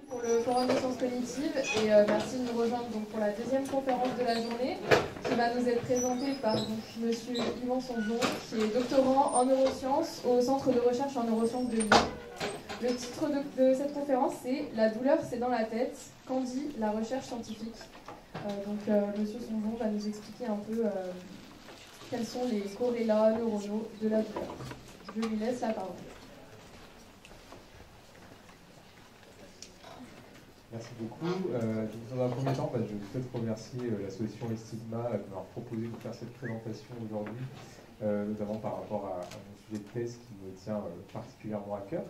Pour le Forum des sciences cognitives et merci de nous rejoindre donc, pour la deuxième conférence de la journée qui va nous être présentée par Monsieur Yvan Songeon qui est doctorant en neurosciences au Centre de recherche en neurosciences de Lyon. Le titre de cette conférence c'est « La douleur c'est dans la tête, qu'en dit la recherche scientifique ?» Monsieur Songeon va nous expliquer un peu quels sont les corrélats neuronaux de la douleur. Je lui laisse la parole. Merci beaucoup. Dans un premier temps, je souhaite remercier l'association Estigma de m'avoir proposé de faire cette présentation aujourd'hui, notamment par rapport à mon sujet de thèse qui me tient particulièrement à cœur.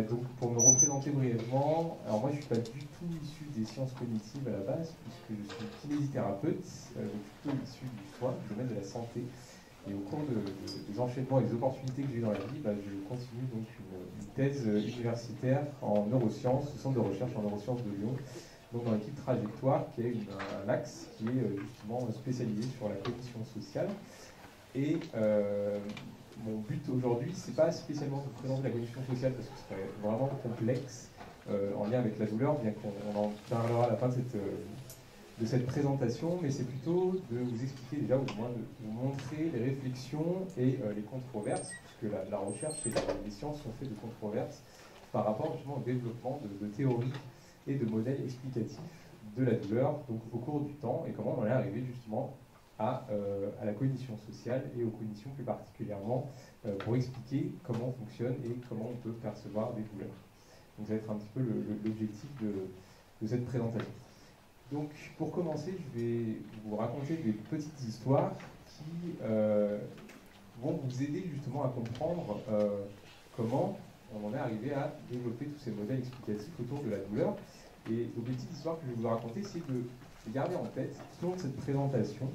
Donc, pour me représenter brièvement, alors moi je ne suis pas du tout issu des sciences cognitives à la base, puisque je suis kinésithérapeute, donc plutôt issu du soin, du domaine de la santé. Et au cours des enchaînements et des opportunités que j'ai eues dans la vie, je continue donc une thèse universitaire en neurosciences, au centre de recherche en neurosciences de Lyon, donc dans l'équipe Trajectoire, qui est un axe qui est justement spécialisé sur la cognition sociale. Et mon but aujourd'hui, c'est pas spécialement de présenter la cognition sociale, parce que ce serait vraiment complexe en lien avec la douleur, bien qu'on en parlera à la fin de cette présentation, mais c'est plutôt de vous expliquer déjà, ou du moins de vous montrer les réflexions et les controverses, puisque la recherche et les sciences sont faites de controverses par rapport justement au développement de théories et de modèles explicatifs de la douleur donc, au cours du temps, et comment on est arrivé justement à la cognition sociale et aux cognitions plus particulièrement pour expliquer comment on fonctionne et comment on peut percevoir des douleurs. Donc ça va être un petit peu l'objectif de cette présentation. Donc, pour commencer, je vais vous raconter des petites histoires qui vont vous aider justement à comprendre comment on en est arrivé à développer tous ces modèles explicatifs autour de la douleur. Et donc, les petites histoires que je vais vous raconter, c'est de garder en tête tout au long de cette présentation,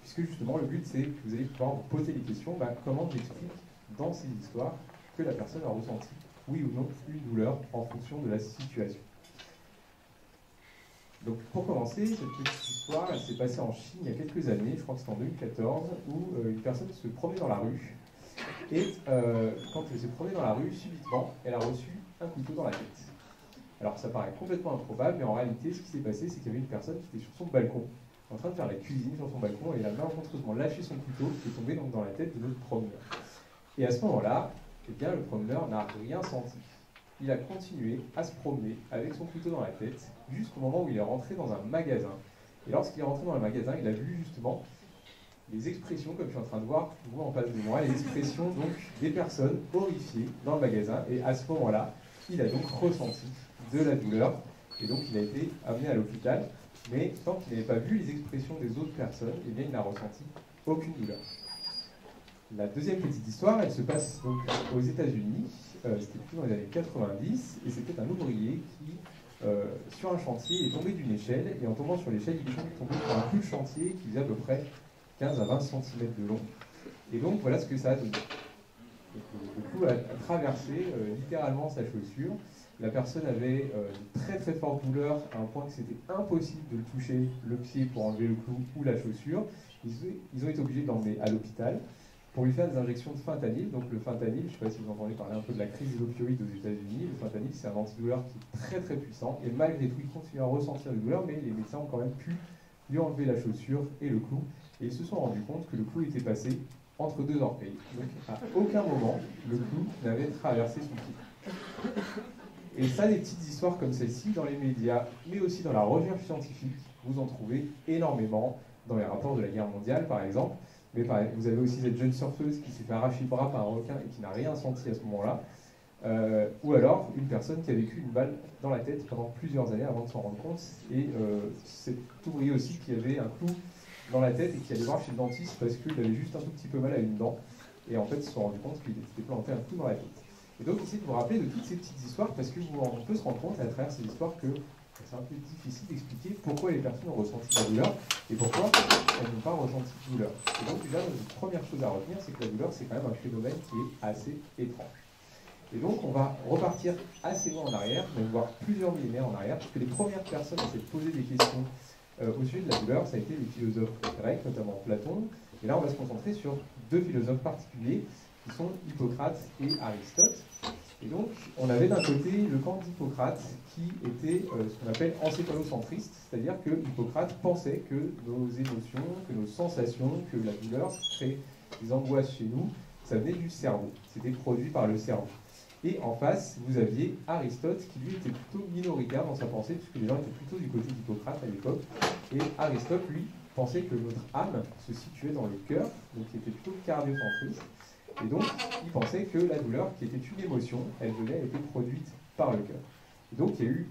puisque justement, le but, c'est que vous allez pouvoir vous poser les questions, comment j'explique dans ces histoires que la personne a ressenti, oui ou non, une douleur en fonction de la situation. Donc pour commencer, cette petite histoire, elle s'est passée en Chine il y a quelques années, je crois que c'était en 2014, où une personne se promenait dans la rue, et quand elle se promenait dans la rue, subitement, elle a reçu un couteau dans la tête. Alors ça paraît complètement improbable, mais en réalité, ce qui s'est passé, c'est qu'il y avait une personne qui était sur son balcon, en train de faire la cuisine sur son balcon, et elle a malencontreusement lâché son couteau, qui est tombé donc dans la tête de notre promeneur. Et à ce moment-là, eh bien, le promeneur n'a rien senti. Il a continué à se promener avec son couteau dans la tête jusqu'au moment où il est rentré dans un magasin. Et lorsqu'il est rentré dans le magasin, il a vu justement les expressions, comme je suis en train de voir, vous en face de moi, les expressions donc des personnes horrifiées dans le magasin. Et à ce moment-là, il a donc ressenti de la douleur. Et donc il a été amené à l'hôpital. Mais tant qu'il n'avait pas vu les expressions des autres personnes, eh bien, il n'a ressenti aucune douleur. La deuxième petite histoire, elle se passe donc aux États-Unis. C'était plutôt dans les années 90, et c'était un ouvrier qui, sur un chantier, est tombé d'une échelle, et en tombant sur l'échelle, il est tombé sur un clou de chantier qui faisait à peu près 15 à 20 cm de long. Et donc voilà ce que ça a donné. Le clou a traversé littéralement sa chaussure. La personne avait de très très fortes douleurs, à un point que c'était impossible de le toucher le pied pour enlever le clou ou la chaussure. Ils ont été obligés de l'emmener à l'hôpital pour lui faire des injections de fentanyl. Donc le fentanyl, je ne sais pas si vous entendez parler un peu de la crise des opioïdes aux États-Unis. Le fentanyl, c'est un antidouleur qui est très très puissant, et malgré tout, il continue à ressentir des douleurs, mais les médecins ont quand même pu lui enlever la chaussure et le clou, et ils se sont rendus compte que le clou était passé entre deux orteils. Donc à aucun moment, le clou n'avait traversé son pied. Et ça, des petites histoires comme celle-ci, dans les médias, mais aussi dans la recherche scientifique, vous en trouvez énormément, dans les rapports de la guerre mondiale, par exemple. Mais pareil, vous avez aussi cette jeune surfeuse qui s'est fait arracher le bras par un requin et qui n'a rien senti à ce moment-là. Ou alors une personne qui a vécu une balle dans la tête pendant plusieurs années avant de s'en rendre compte. Et cet ouvrier aussi qui avait un clou dans la tête et qui allait voir chez le dentiste parce qu'il avait juste un tout petit peu mal à une dent. Et en fait, ils se sont rendus compte qu'il s'était planté un clou dans la tête. Et donc, essayez de vous rappeler de toutes ces petites histoires, parce qu'on peut se rendre compte à travers ces histoires que c'est un peu difficile d'expliquer pourquoi les personnes ont ressenti la douleur et pourquoi elles n'ont pas ressenti de douleur. Et donc, déjà, la première chose à retenir, c'est que la douleur, c'est quand même un phénomène qui est assez étrange. Et donc, on va repartir assez loin en arrière, même voir plusieurs millénaires en arrière, parce que les premières personnes à s'être posé des questions au sujet de la douleur, ça a été les philosophes grecs, notamment Platon. Et là, on va se concentrer sur deux philosophes particuliers, qui sont Hippocrate et Aristote. Et donc, on avait d'un côté le camp d'Hippocrate, qui était ce qu'on appelle encéphalocentriste, c'est-à-dire que Hippocrate pensait que nos émotions, que nos sensations, que la douleur crée des angoisses chez nous, ça venait du cerveau, c'était produit par le cerveau. Et en face, vous aviez Aristote, qui lui était plutôt minoritaire dans sa pensée, puisque les gens étaient plutôt du côté d'Hippocrate à l'époque. Et Aristote, lui, pensait que notre âme se situait dans le cœur, donc qui était plutôt cardiocentriste. Et donc, il pensait que la douleur, qui était une émotion, elle était produite par le cœur. Et donc, il y a eu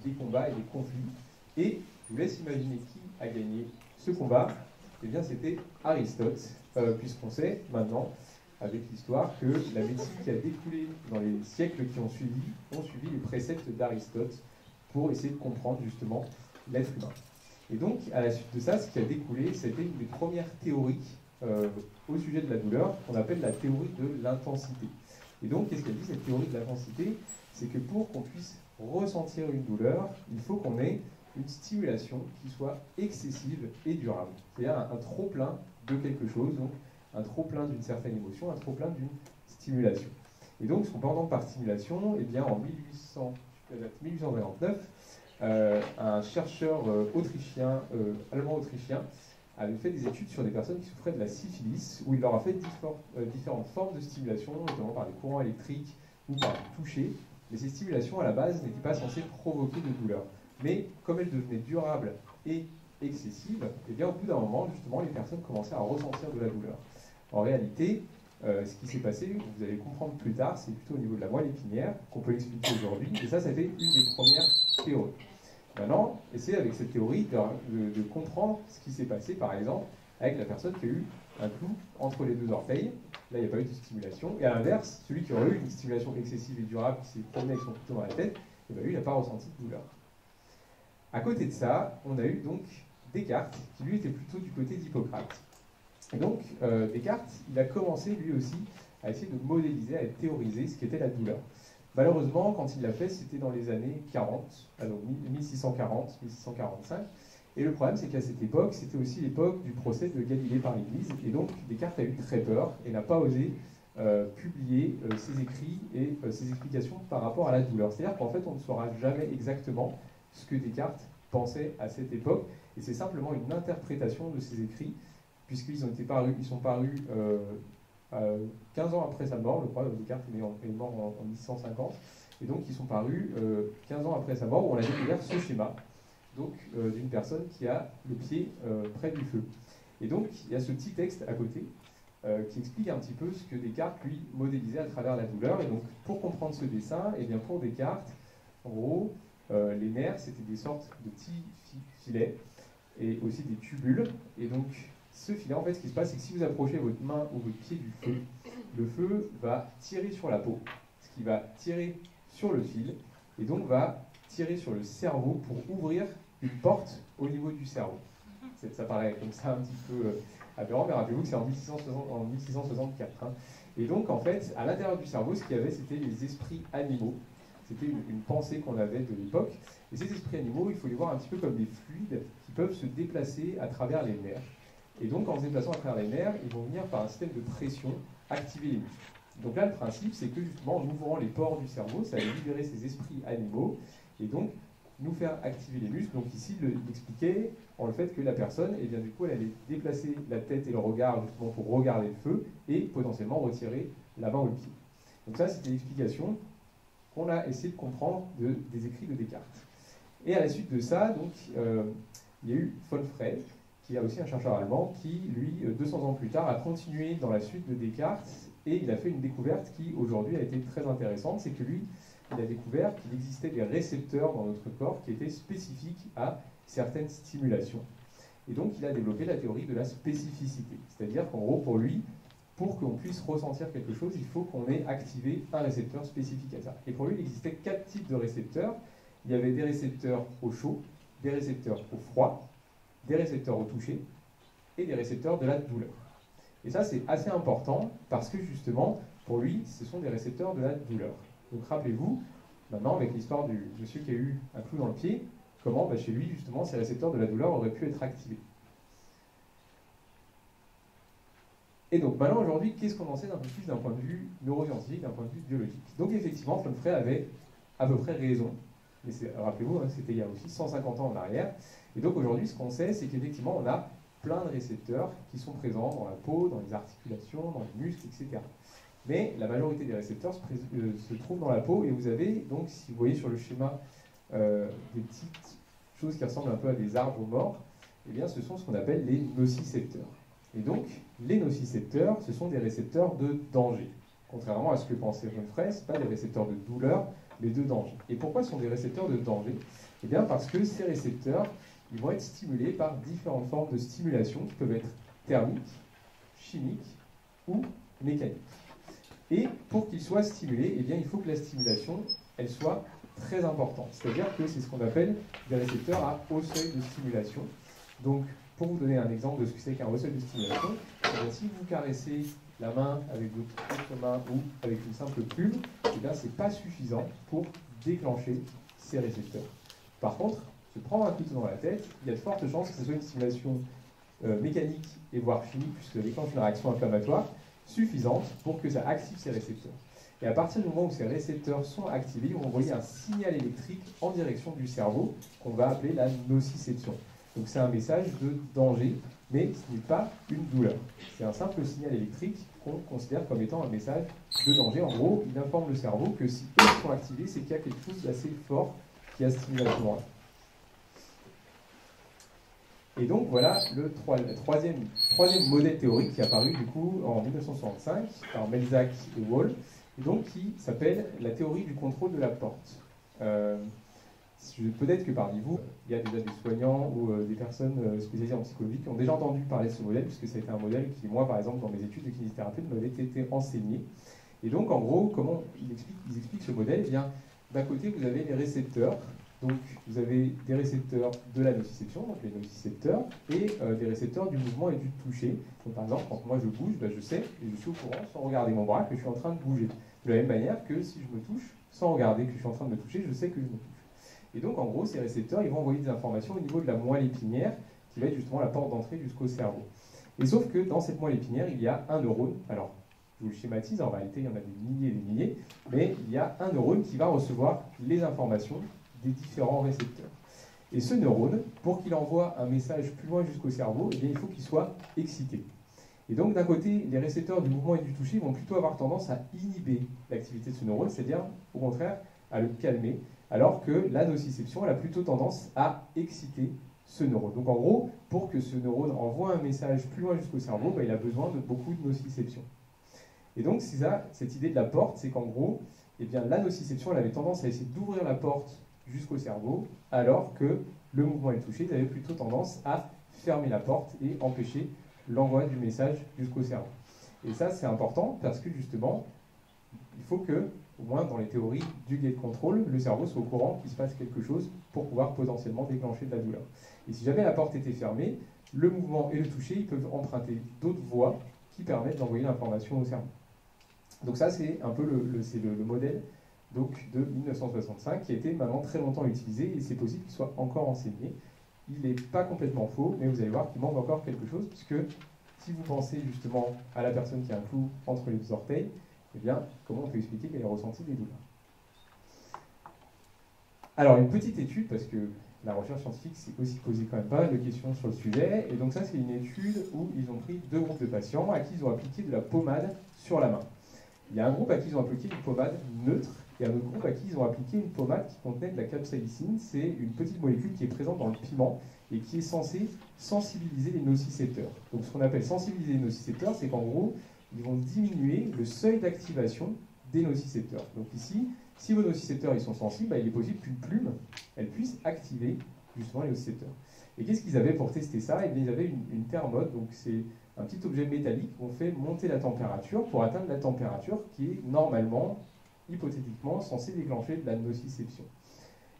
des combats et des conflits. Et je vous laisse imaginer qui a gagné ce combat. Eh bien, c'était Aristote, puisqu'on sait maintenant, avec l'histoire, que la médecine qui a découlé dans les siècles qui ont suivi les préceptes d'Aristote pour essayer de comprendre justement l'être humain. Et donc, à la suite de ça, ce qui a découlé, c'était une des premières théories au sujet de la douleur, qu'on appelle la théorie de l'intensité. Et donc, qu'est-ce qu'elle dit, cette théorie de l'intensité? C'est que pour qu'on puisse ressentir une douleur, il faut qu'on ait une stimulation qui soit excessive et durable. C'est-à-dire un trop-plein de quelque chose, donc un trop-plein d'une certaine émotion, un trop-plein d'une stimulation. Et donc, ce qu'on peut entendre par stimulation, eh bien, en 1829, un chercheur allemand-autrichien, avait fait des études sur des personnes qui souffraient de la syphilis, où il leur a fait différentes formes de stimulation, notamment par des courants électriques ou par du toucher. Mais ces stimulations, à la base, n'étaient pas censées provoquer de douleur. Mais comme elles devenaient durables et excessives, eh bien, au bout d'un moment, justement, les personnes commençaient à ressentir de la douleur. En réalité, ce qui s'est passé, vous allez comprendre plus tard, c'est plutôt au niveau de la moelle épinière qu'on peut l'expliquer aujourd'hui. Et ça a été une des premières théories. Maintenant, essayez avec cette théorie de comprendre ce qui s'est passé, par exemple, avec la personne qui a eu un clou entre les deux orteils. Là, il n'y a pas eu de stimulation. Et à l'inverse, celui qui aurait eu une stimulation excessive et durable, qui s'est promené avec son couteau dans la tête, eh bien, lui, il n'a pas ressenti de douleur. À côté de ça, on a eu donc Descartes, qui lui était plutôt du côté d'Hippocrate. Et donc, Descartes, il a commencé lui aussi à essayer de modéliser, à théoriser ce qu'était la douleur. Malheureusement, quand il l'a fait, c'était dans les années 40, alors 1640, 1645. Et le problème, c'est qu'à cette époque, c'était aussi l'époque du procès de Galilée par l'Église. Et donc, Descartes a eu très peur et n'a pas osé publier ses écrits et ses explications par rapport à la douleur. C'est-à-dire qu'en fait, on ne saura jamais exactement ce que Descartes pensait à cette époque. Et c'est simplement une interprétation de ses écrits, puisqu'ils sont parus 15 ans après sa mort. Le crois, Descartes est mort en 1650, et donc ils sont parus 15 ans après sa mort, où on a découvert ce schéma donc d'une personne qui a le pied près du feu. Et donc il y a ce petit texte à côté qui explique un petit peu ce que Descartes lui modélisait à travers la douleur. Et donc pour comprendre ce dessin, et bien pour Descartes, en gros, les nerfs c'était des sortes de petits filets et aussi des tubules. Et donc ce filet, en fait, ce qui se passe, c'est que si vous approchez votre main ou votre pied du feu, le feu va tirer sur la peau, ce qui va tirer sur le fil, et donc va tirer sur le cerveau pour ouvrir une porte au niveau du cerveau. Ça paraît comme ça un petit peu aberrant, mais rappelez-vous que c'est en 1664. Hein. Et donc, en fait, à l'intérieur du cerveau, ce qu'il y avait, c'était les esprits animaux. C'était une pensée qu'on avait de l'époque. Et ces esprits animaux, il faut les voir un petit peu comme des fluides qui peuvent se déplacer à travers les nerfs. Et donc, en se déplaçant à travers les nerfs, ils vont venir par un système de pression activer les muscles. Donc là, le principe, c'est que justement, en ouvrant les pores du cerveau, ça va libérer ces esprits animaux et donc nous faire activer les muscles. Donc ici, il expliquait en le fait que la personne, eh bien, du coup, elle allait déplacer la tête et le regard justement pour regarder le feu et potentiellement retirer la main ou le pied. Donc ça, c'était l'explication qu'on a essayé de comprendre des écrits de Descartes. Et à la suite de ça, donc, il y a eu von Frey, qui est aussi un chercheur allemand, qui, lui, 200 ans plus tard, a continué dans la suite de Descartes, et il a fait une découverte qui, aujourd'hui, a été très intéressante, c'est que lui, il a découvert qu'il existait des récepteurs dans notre corps qui étaient spécifiques à certaines stimulations. Et donc, il a développé la théorie de la spécificité. C'est-à-dire qu'en gros, pour lui, pour qu'on puisse ressentir quelque chose, il faut qu'on ait activé un récepteur spécifique à ça. Et pour lui, il existait 4 types de récepteurs. Il y avait des récepteurs au chaud, des récepteurs au froid, des récepteurs au toucher et des récepteurs de la douleur. Et ça, c'est assez important parce que justement, pour lui, ce sont des récepteurs de la douleur. Donc rappelez-vous, maintenant, avec l'histoire du monsieur qui a eu un clou dans le pied, comment, chez lui, justement, ces récepteurs de la douleur auraient pu être activés. Et donc maintenant, aujourd'hui, qu'est-ce qu'on en sait d'un peu plus d'un point de vue neuroscientifique, d'un point de vue biologique? Donc effectivement, Flonfray avait à peu près raison. Mais rappelez-vous, hein, c'était il y a aussi 150 ans en arrière. Et donc aujourd'hui, ce qu'on sait, c'est qu'effectivement, on a plein de récepteurs qui sont présents dans la peau, dans les articulations, dans les muscles, etc. Mais la majorité des récepteurs se trouvent dans la peau, et vous avez, donc, si vous voyez sur le schéma des petites choses qui ressemblent un peu à des arbres morts, eh bien, ce sont ce qu'on appelle les nocicepteurs. Et donc, les nocicepteurs, ce sont des récepteurs de danger. Contrairement à ce que pensait Flonfray, ce ne sont pas des récepteurs de douleur, mais de danger. Et pourquoi ce sont des récepteurs de danger? Eh bien, parce que ces récepteurs, ils vont être stimulés par différentes formes de stimulation qui peuvent être thermiques, chimiques ou mécaniques. Et pour qu'ils soient stimulés, eh bien, il faut que la stimulation, elle soit très importante. C'est-à-dire que c'est ce qu'on appelle des récepteurs à haut seuil de stimulation. Donc, pour vous donner un exemple de ce que c'est qu'un haut seuil de stimulation, eh bien, si vous caressez la main avec votre main ou avec une simple plume, eh bien, c'est pas suffisant pour déclencher ces récepteurs. Par contre, se prendre un couteau dans la tête, il y a de fortes chances que ce soit une stimulation mécanique et voire chimique, puisque ça déclenche une réaction inflammatoire suffisante pour que ça active ces récepteurs. Et à partir du moment où ces récepteurs sont activés, ils vont envoyer un signal électrique en direction du cerveau qu'on va appeler la nociception. Donc c'est un message de danger, mais ce n'est pas une douleur. C'est un simple signal électrique qu'on considère comme étant un message de danger. En gros, il informe le cerveau que si eux sont activés, c'est qu'il y a quelque chose d'assez fort qui a stimulé à ce moment-là. Et donc voilà le troisième modèle théorique qui est apparu du coup en 1965 par Melzack et Wall, et donc qui s'appelle la théorie du contrôle de la porte. Peut-être que parmi vous, il y a déjà des soignants ou des personnes spécialisées en psychologie qui ont déjà entendu parler de ce modèle, puisque ça a été un modèle qui, moi par exemple, dans mes études de kinésithérapie, m'avait été enseigné. Et donc en gros, comment ils expliquent ce modèle? Eh bien, d'un côté, vous avez les récepteurs. Donc, vous avez des récepteurs de la nociception, donc les nocicepteurs, et des récepteurs du mouvement et du toucher. Donc, par exemple, quand moi je bouge, ben, je sais, et je suis au courant, sans regarder mon bras, que je suis en train de bouger. De la même manière que si je me touche, sans regarder que je suis en train de me toucher, je sais que je me touche. Et donc, en gros, ces récepteurs, ils vont envoyer des informations au niveau de la moelle épinière, qui va être justement la porte d'entrée jusqu'au cerveau. Et sauf que dans cette moelle épinière, il y a un neurone. Alors, je vous le schématise, en réalité, il y en a des milliers et des milliers, mais il y a un neurone qui va recevoir les informations des différents récepteurs. Et ce neurone, pour qu'il envoie un message plus loin jusqu'au cerveau, eh bien, il faut qu'il soit excité. Et donc, d'un côté, les récepteurs du mouvement et du toucher vont plutôt avoir tendance à inhiber l'activité de ce neurone, c'est-à-dire, au contraire, à le calmer, alors que la nociception, elle a plutôt tendance à exciter ce neurone. Donc, en gros, pour que ce neurone envoie un message plus loin jusqu'au cerveau, il a besoin de beaucoup de nociception. Et donc, c'est ça, cette idée de la porte, c'est qu'en gros, eh bien, la nociception, elle avait tendance à essayer d'ouvrir la porte jusqu'au cerveau, alors que le mouvement et le toucher, ils avaient plutôt tendance à fermer la porte et empêcher l'envoi du message jusqu'au cerveau. Et ça, c'est important parce que justement, il faut que, au moins dans les théories du gate control, le cerveau soit au courant qu'il se passe quelque chose pour pouvoir potentiellement déclencher de la douleur. Et si jamais la porte était fermée, le mouvement et le toucher, ils peuvent emprunter d'autres voies qui permettent d'envoyer l'information au cerveau. Donc ça, c'est un peu le modèle donc, de 1965 qui a été maintenant très longtemps utilisé et c'est possible qu'il soit encore enseigné. Il n'est pas complètement faux, mais vous allez voir qu'il manque encore quelque chose puisque si vous pensez justement à la personne qui a un clou entre les deux orteils, eh bien, comment on peut expliquer qu'elle ait ressenti des douleurs? Alors, une petite étude, parce que la recherche scientifique s'est aussi posé quand même pas mal de questions sur le sujet, et donc ça, c'est une étude où ils ont pris deux groupes de patients à qui ils ont appliqué de la pommade sur la main. Il y a un groupe à qui ils ont appliqué une pommade neutre, et un autre groupe à qui ils ont appliqué une pommade qui contenait de la capsaïcine. C'est une petite molécule qui est présente dans le piment et qui est censée sensibiliser les nocicepteurs. Donc ce qu'on appelle sensibiliser les nocicepteurs, c'est qu'en gros, ils vont diminuer le seuil d'activation des nocicepteurs. Donc ici, si vos nocicepteurs ils sont sensibles, il est possible qu'une plume elle puisse activer justement les nocicepteurs. Et qu'est-ce qu'ils avaient pour tester ça? Ils avaient une thermote, donc c'est un petit objet métallique qu'on fait monter la température pour atteindre la température qui est normalement, hypothétiquement, censée déclencher de la nociception.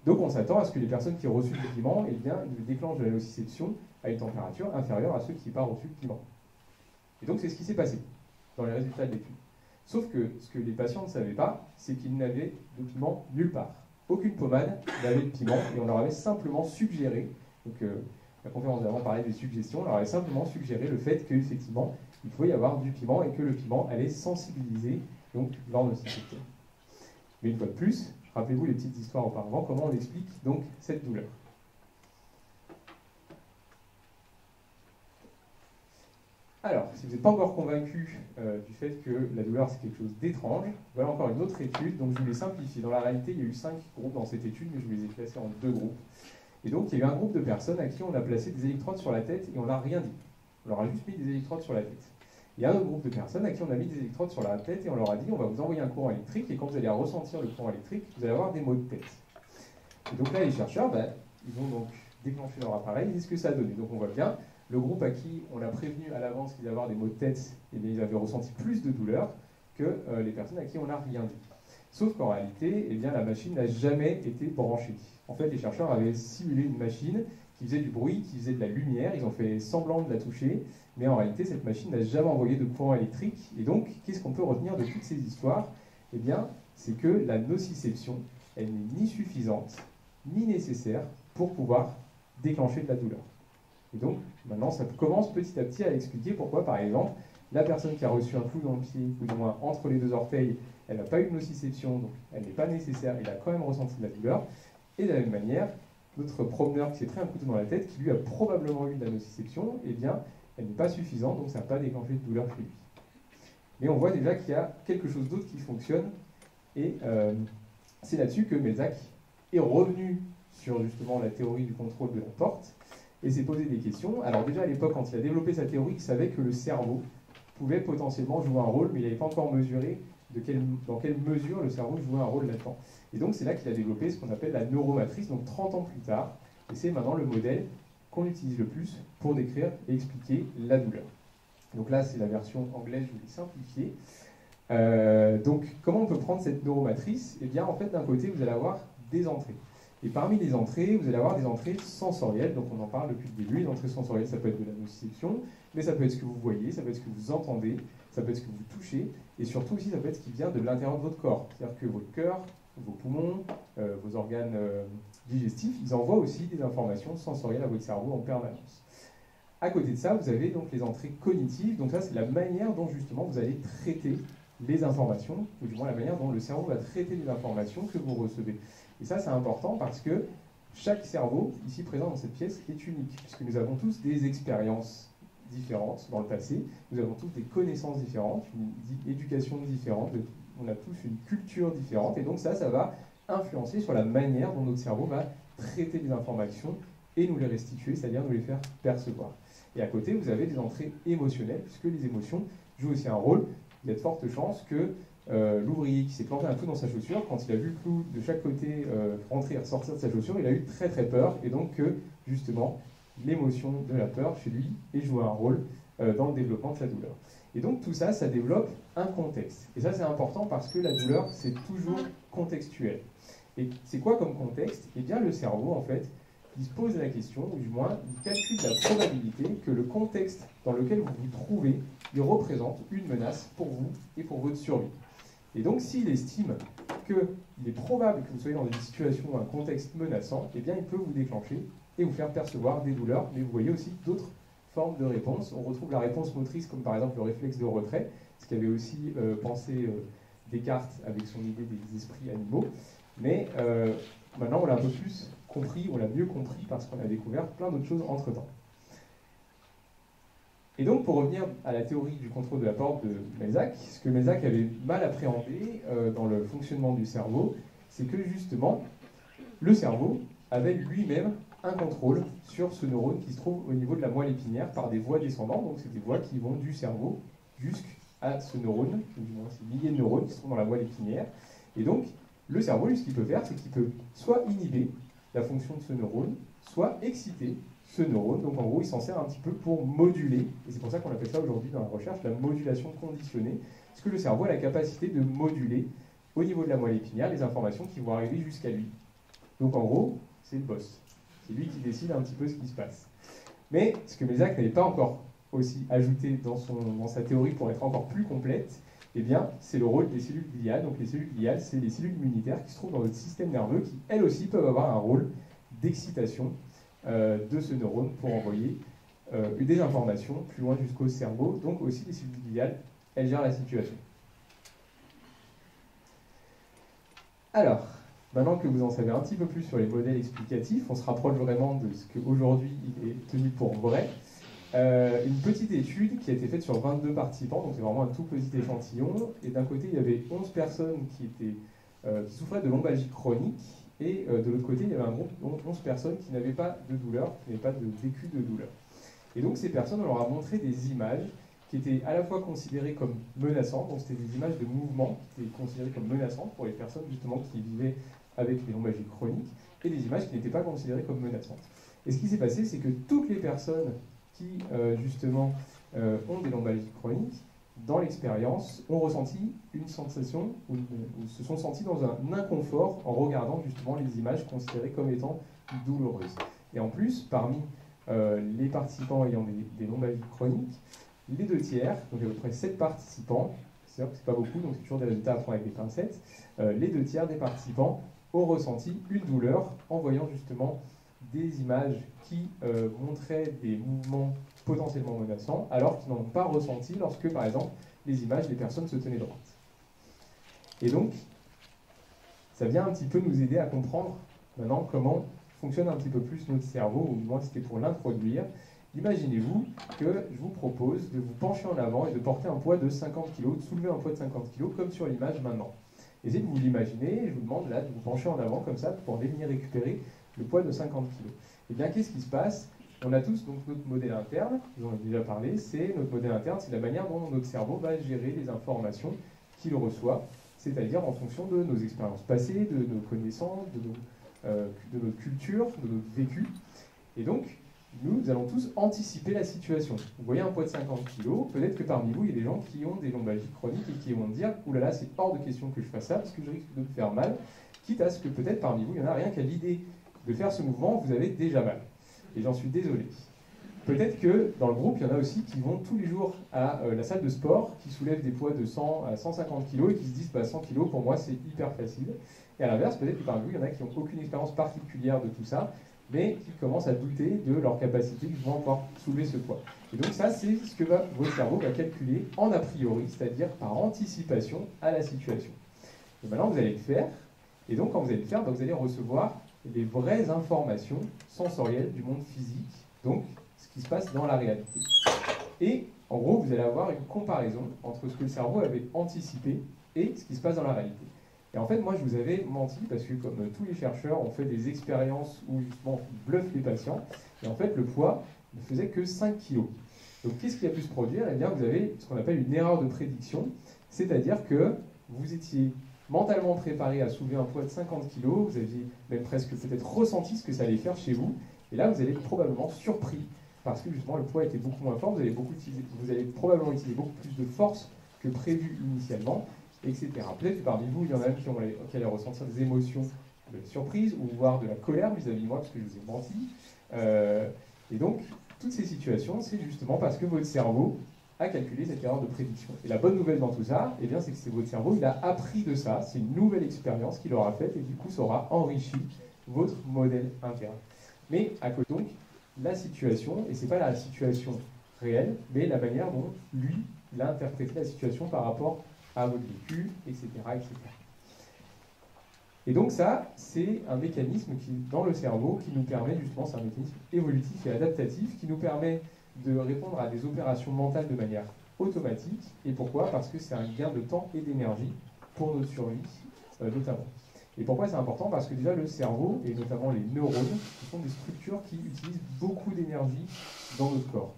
Donc on s'attend à ce que les personnes qui ont reçu le piment déclenchent de la nociception à une température inférieure à ceux qui n'ont pas reçu le piment. Et donc c'est ce qui s'est passé dans les résultats de l'étude. Sauf que ce que les patients ne savaient pas, c'est qu'ils n'avaient de piment nulle part. Aucune pommade n'avait de piment et on leur avait simplement suggéré, donc la conférence d'avant parlait des suggestions, on leur avait simplement suggéré le fait qu'effectivement, il faut y avoir du piment et que le piment allait sensibiliser donc l'ornocicepteur. Mais une fois de plus, rappelez-vous les petites histoires auparavant, comment on explique donc cette douleur. Alors, si vous n'êtes pas encore convaincu du fait que la douleur c'est quelque chose d'étrange, voilà encore une autre étude, donc je vous l'ai simplifié. Dans la réalité, il y a eu 5 groupes dans cette étude, mais je vous les ai classés en 2 groupes. Et donc, il y a eu un groupe de personnes à qui on a placé des électrodes sur la tête et on n'a rien dit. On leur a juste mis des électrodes sur la tête. Il y a un autre groupe de personnes à qui on a mis des électrodes sur la tête et on leur a dit on va vous envoyer un courant électrique et quand vous allez ressentir le courant électrique, vous allez avoir des maux de tête. Et donc là, les chercheurs, ils ont donc déclenché leur appareil, ils disent ce que ça a donné. Donc on voit bien, le groupe à qui on a prévenu à l'avance qu'ils allaient avoir des maux de tête, eh bien, ils avaient ressenti plus de douleur que les personnes à qui on n'a rien dit. Sauf qu'en réalité, eh bien, la machine n'a jamais été branchée. En fait, les chercheurs avaient simulé une machine qui faisait du bruit, qui faisait de la lumière, ils ont fait semblant de la toucher, mais en réalité, cette machine n'a jamais envoyé de courant électrique. Et donc, qu'est-ce qu'on peut retenir de toutes ces histoires? Eh bien, c'est que la nociception, elle n'est ni suffisante, ni nécessaire pour pouvoir déclencher de la douleur. Et donc, maintenant, ça commence petit à petit à expliquer pourquoi, par exemple, la personne qui a reçu un clou dans le pied, plus ou moins entre les 2 orteils, elle n'a pas eu de nociception, donc elle n'est pas nécessaire, elle a quand même ressenti de la douleur. Et de la même manière, notre promeneur qui s'est pris un couteau dans la tête, qui lui a probablement eu de la nociception, eh bien, elle n'est pas suffisante, donc ça n'a pas déclenché de douleur chez lui. Mais on voit déjà qu'il y a quelque chose d'autre qui fonctionne, et c'est là-dessus que Melzack est revenu sur justement la théorie du contrôle de la porte, et s'est posé des questions. Alors déjà à l'époque, quand il a développé sa théorie, il savait que le cerveau pouvait potentiellement jouer un rôle, mais il n'avait pas encore mesuré dans quelle mesure le cerveau jouait un rôle là-dedans. Et donc c'est là qu'il a développé ce qu'on appelle la neuromatrice, donc 30 ans plus tard, et c'est maintenant le modèle qu'on utilise le plus pour décrire et expliquer la douleur. Donc là c'est la version anglaise, je vous l'ai simplifiée. Donc comment on peut prendre cette neuromatrice? Eh bien en fait d'un côté vous allez avoir des entrées. Et parmi les entrées, vous allez avoir des entrées sensorielles, donc on en parle depuis le début. Les entrées sensorielles, ça peut être de la nociception, mais ça peut être ce que vous voyez, ça peut être ce que vous entendez, ça peut être ce que vous touchez, et surtout aussi ça peut être ce qui vient de l'intérieur de votre corps. C'est-à-dire que votre cœur, vos poumons, vos organes digestifs, ils envoient aussi des informations sensorielles à votre cerveau en permanence. À côté de ça, vous avez donc les entrées cognitives, donc ça c'est la manière dont justement vous allez traiter les informations, ou du moins la manière dont le cerveau va traiter les informations que vous recevez. Et ça, c'est important parce que chaque cerveau, ici présent dans cette pièce, est unique, puisque nous avons tous des expériences différentes dans le passé, nous avons tous des connaissances différentes, une éducation différente, on a tous une culture différente, et donc ça va influencer sur la manière dont notre cerveau va traiter les informations et nous les restituer, c'est-à-dire nous les faire percevoir. Et à côté, vous avez des entrées émotionnelles, puisque les émotions jouent aussi un rôle. Il y a de fortes chances que l'ouvrier qui s'est planté un clou dans sa chaussure, quand il a vu le clou de chaque côté rentrer et ressortir de sa chaussure, il a eu très très peur, et donc que justement l'émotion de la peur chez lui ait joué un rôle dans le développement de sa douleur. Et donc tout ça, ça développe un contexte. Et ça c'est important parce que la douleur c'est toujours contextuel. Et c'est quoi comme contexte? Eh bien le cerveau en fait, il se pose la question, ou du moins il calcule la probabilité que le contexte dans lequel vous vous trouvez, il représente une menace pour vous et pour votre survie. Et donc, s'il estime qu'il est probable que vous soyez dans une situation ou un contexte menaçant, eh bien, il peut vous déclencher et vous faire percevoir des douleurs. Mais vous voyez aussi d'autres formes de réponses. On retrouve la réponse motrice, comme par exemple le réflexe de retrait, ce qu'avait aussi pensé Descartes avec son idée des esprits animaux. Mais maintenant, on l'a un peu plus compris, on l'a mieux compris parce qu'on a découvert plein d'autres choses entre-temps. Et donc, pour revenir à la théorie du contrôle de la porte de Melzack, ce que Melzack avait mal appréhendé dans le fonctionnement du cerveau, c'est que justement, le cerveau avait lui-même un contrôle sur ce neurone qui se trouve au niveau de la moelle épinière par des voies descendantes, donc c'est des voies qui vont du cerveau jusqu'à ce neurone, du moins ces milliers de neurones qui se trouvent dans la moelle épinière. Et donc, le cerveau, lui, ce qu'il peut faire, c'est qu'il peut soit inhiber la fonction de ce neurone, soit exciter ce neurone. Donc en gros, il s'en sert un petit peu pour moduler, et c'est pour ça qu'on appelle ça aujourd'hui dans la recherche la modulation conditionnée, parce que le cerveau a la capacité de moduler au niveau de la moelle épinière les informations qui vont arriver jusqu'à lui. Donc en gros, c'est le boss. C'est lui qui décide un petit peu ce qui se passe. Mais ce que Melzack n'avait pas encore aussi ajouté dans sa théorie pour être encore plus complète, eh bien, c'est le rôle des cellules gliales. Donc les cellules gliales, c'est les cellules immunitaires qui se trouvent dans notre système nerveux, qui elles aussi peuvent avoir un rôle d'excitation de ce neurone pour envoyer des informations plus loin jusqu'au cerveau, donc aussi les cellules gliales, elles gèrent la situation. Alors, maintenant que vous en savez un petit peu plus sur les modèles explicatifs, on se rapproche vraiment de ce qu'aujourd'hui il est tenu pour vrai. Une petite étude qui a été faite sur 22 participants, donc c'est vraiment un tout petit échantillon, et d'un côté il y avait 11 personnes qui souffraient de lombalgie chronique, et de l'autre côté il y avait un groupe de 11 personnes qui n'avaient pas de douleur, qui n'avaient pas de vécu de douleur. Et donc ces personnes, on leur a montré des images qui étaient à la fois considérées comme menaçantes, donc c'était des images de mouvement qui étaient considérées comme menaçantes pour les personnes justement qui vivaient avec les lombalgies chroniques, et des images qui n'étaient pas considérées comme menaçantes. Et ce qui s'est passé, c'est que toutes les personnes qui justement ont des lombalgies chroniques, dans l'expérience, ont ressenti une sensation ou se sont sentis dans un inconfort en regardant justement les images considérées comme étant douloureuses. Et en plus, parmi les participants ayant des lombalgies chroniques, les 2/3, donc à peu près 7 participants, c'est-à-dire que c'est pas beaucoup, donc c'est toujours des résultats à prendre avec des pincettes, les 2/3 des participants ont ressenti une douleur en voyant justement des images qui montraient des mouvements potentiellement menaçants, alors qu'ils n'en ont pas ressenti lorsque, par exemple, les images des personnes se tenaient droites. Et donc, ça vient un petit peu nous aider à comprendre maintenant comment fonctionne un petit peu plus notre cerveau, ou du moins c'était pour l'introduire. Imaginez-vous que je vous propose de vous pencher en avant et de porter un poids de 50 kg, de soulever un poids de 50 kg, comme sur l'image maintenant. Essayez de vous l'imaginer, je vous demande là de vous pencher en avant comme ça pour venir récupérer le poids de 50 kg. Et bien qu'est-ce qui se passe? On a tous donc notre modèle interne, j'en ai déjà parlé, c'est notre modèle interne, c'est la manière dont notre cerveau va gérer les informations qu'il reçoit, c'est-à-dire en fonction de nos expériences passées, de nos connaissances, de notre culture, de notre vécu. Et donc, nous allons tous anticiper la situation. Vous voyez un poids de 50 kg, peut-être que parmi vous, il y a des gens qui ont des lombalgies chroniques et qui vont dire « Oulala, c'est hors de question que je fasse ça parce que je risque de me faire mal », quitte à ce que peut-être parmi vous, il y en a rien qu'à l'idée de faire ce mouvement, vous avez déjà mal. Et j'en suis désolé. Peut-être que dans le groupe, il y en a aussi qui vont tous les jours à la salle de sport, qui soulèvent des poids de 100 à 150 kg et qui se disent bah, 100 kg pour moi c'est hyper facile. Et à l'inverse, peut-être que parmi vous, il y en a qui n'ont aucune expérience particulière de tout ça, mais qui commencent à douter de leur capacité de pouvoir soulever ce poids. Et donc ça, c'est ce que votre cerveau va calculer en a priori, c'est-à-dire par anticipation à la situation. Et maintenant, vous allez le faire, et donc quand vous allez le faire, vous allez recevoir les vraies informations sensorielles du monde physique, donc ce qui se passe dans la réalité. Et en gros, vous allez avoir une comparaison entre ce que le cerveau avait anticipé et ce qui se passe dans la réalité. Et en fait, moi, je vous avais menti, parce que comme tous les chercheurs ont fait des expériences où justement ils bluffent les patients, et en fait, le poids ne faisait que 5 kg. Donc, qu'est-ce qui a pu se produire? Eh bien, vous avez ce qu'on appelle une erreur de prédiction, c'est-à-dire que vous étiez mentalement préparé à soulever un poids de 50 kg, vous aviez même presque peut-être ressenti ce que ça allait faire chez vous, et là, vous allez être probablement surpris, parce que justement, le poids était beaucoup moins fort, vous allez probablement utiliser beaucoup plus de force que prévu initialement, etc. Peut-être que parmi vous, il y en a qui allaient ressentir des émotions de surprise ou voire de la colère vis-à-vis de moi parce que je vous ai menti. Et donc, toutes ces situations, c'est justement parce que votre cerveau a calculé cette erreur de prédiction. Et la bonne nouvelle dans tout ça, eh bien, c'est que c'est votre cerveau, il a appris de ça, c'est une nouvelle expérience qu'il aura faite et du coup, ça aura enrichi votre modèle interne. Mais à côté, donc, la situation, et c'est pas la situation réelle, mais la manière dont lui, il a interprété la situation par rapport à votre vécu, etc., etc. Et donc ça, c'est un mécanisme qui, dans le cerveau qui nous permet justement, c'est un mécanisme évolutif et adaptatif qui nous permet de répondre à des opérations mentales de manière automatique. Et pourquoi? Parce que c'est un gain de temps et d'énergie pour notre survie, notamment. Et pourquoi c'est important? Parce que déjà le cerveau, et notamment les neurones, ce sont des structures qui utilisent beaucoup d'énergie dans notre corps.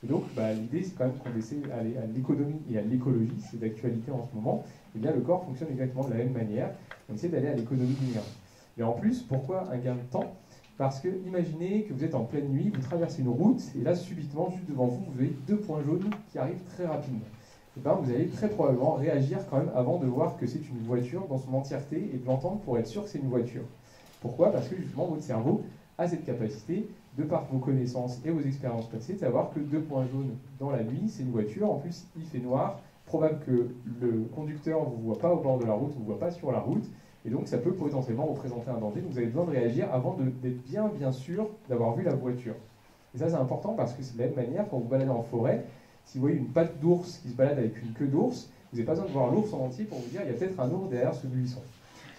Et donc, l'idée, c'est quand même qu'on essaie d'aller à l'économie et à l'écologie, c'est d'actualité en ce moment. Et bien, le corps fonctionne exactement de la même manière. On essaie d'aller à l'économie d'énergie. Et en plus, pourquoi un gain de temps? Parce que, imaginez que vous êtes en pleine nuit, vous traversez une route, et là, subitement, juste devant vous, vous avez 2 points jaunes qui arrivent très rapidement. Et bien, vous allez très probablement réagir quand même avant de voir que c'est une voiture dans son entièreté et de l'entendre pour être sûr que c'est une voiture. Pourquoi? Parce que justement, votre cerveau a cette capacité, de par vos connaissances et vos expériences passées, de savoir que 2 points jaunes dans la nuit, c'est une voiture. En plus, il fait noir, probable que le conducteur ne vous voit pas au bord de la route, ne vous voit pas sur la route, et donc ça peut potentiellement représenter un danger. Donc vous avez besoin de réagir avant d'être bien sûr d'avoir vu la voiture. Et ça, c'est important parce que c'est de la même manière, quand vous baladez en forêt, si vous voyez une patte d'ours qui se balade avec une queue d'ours, vous n'avez pas besoin de voir l'ours en entier pour vous dire il y a peut-être un ours derrière ce buisson.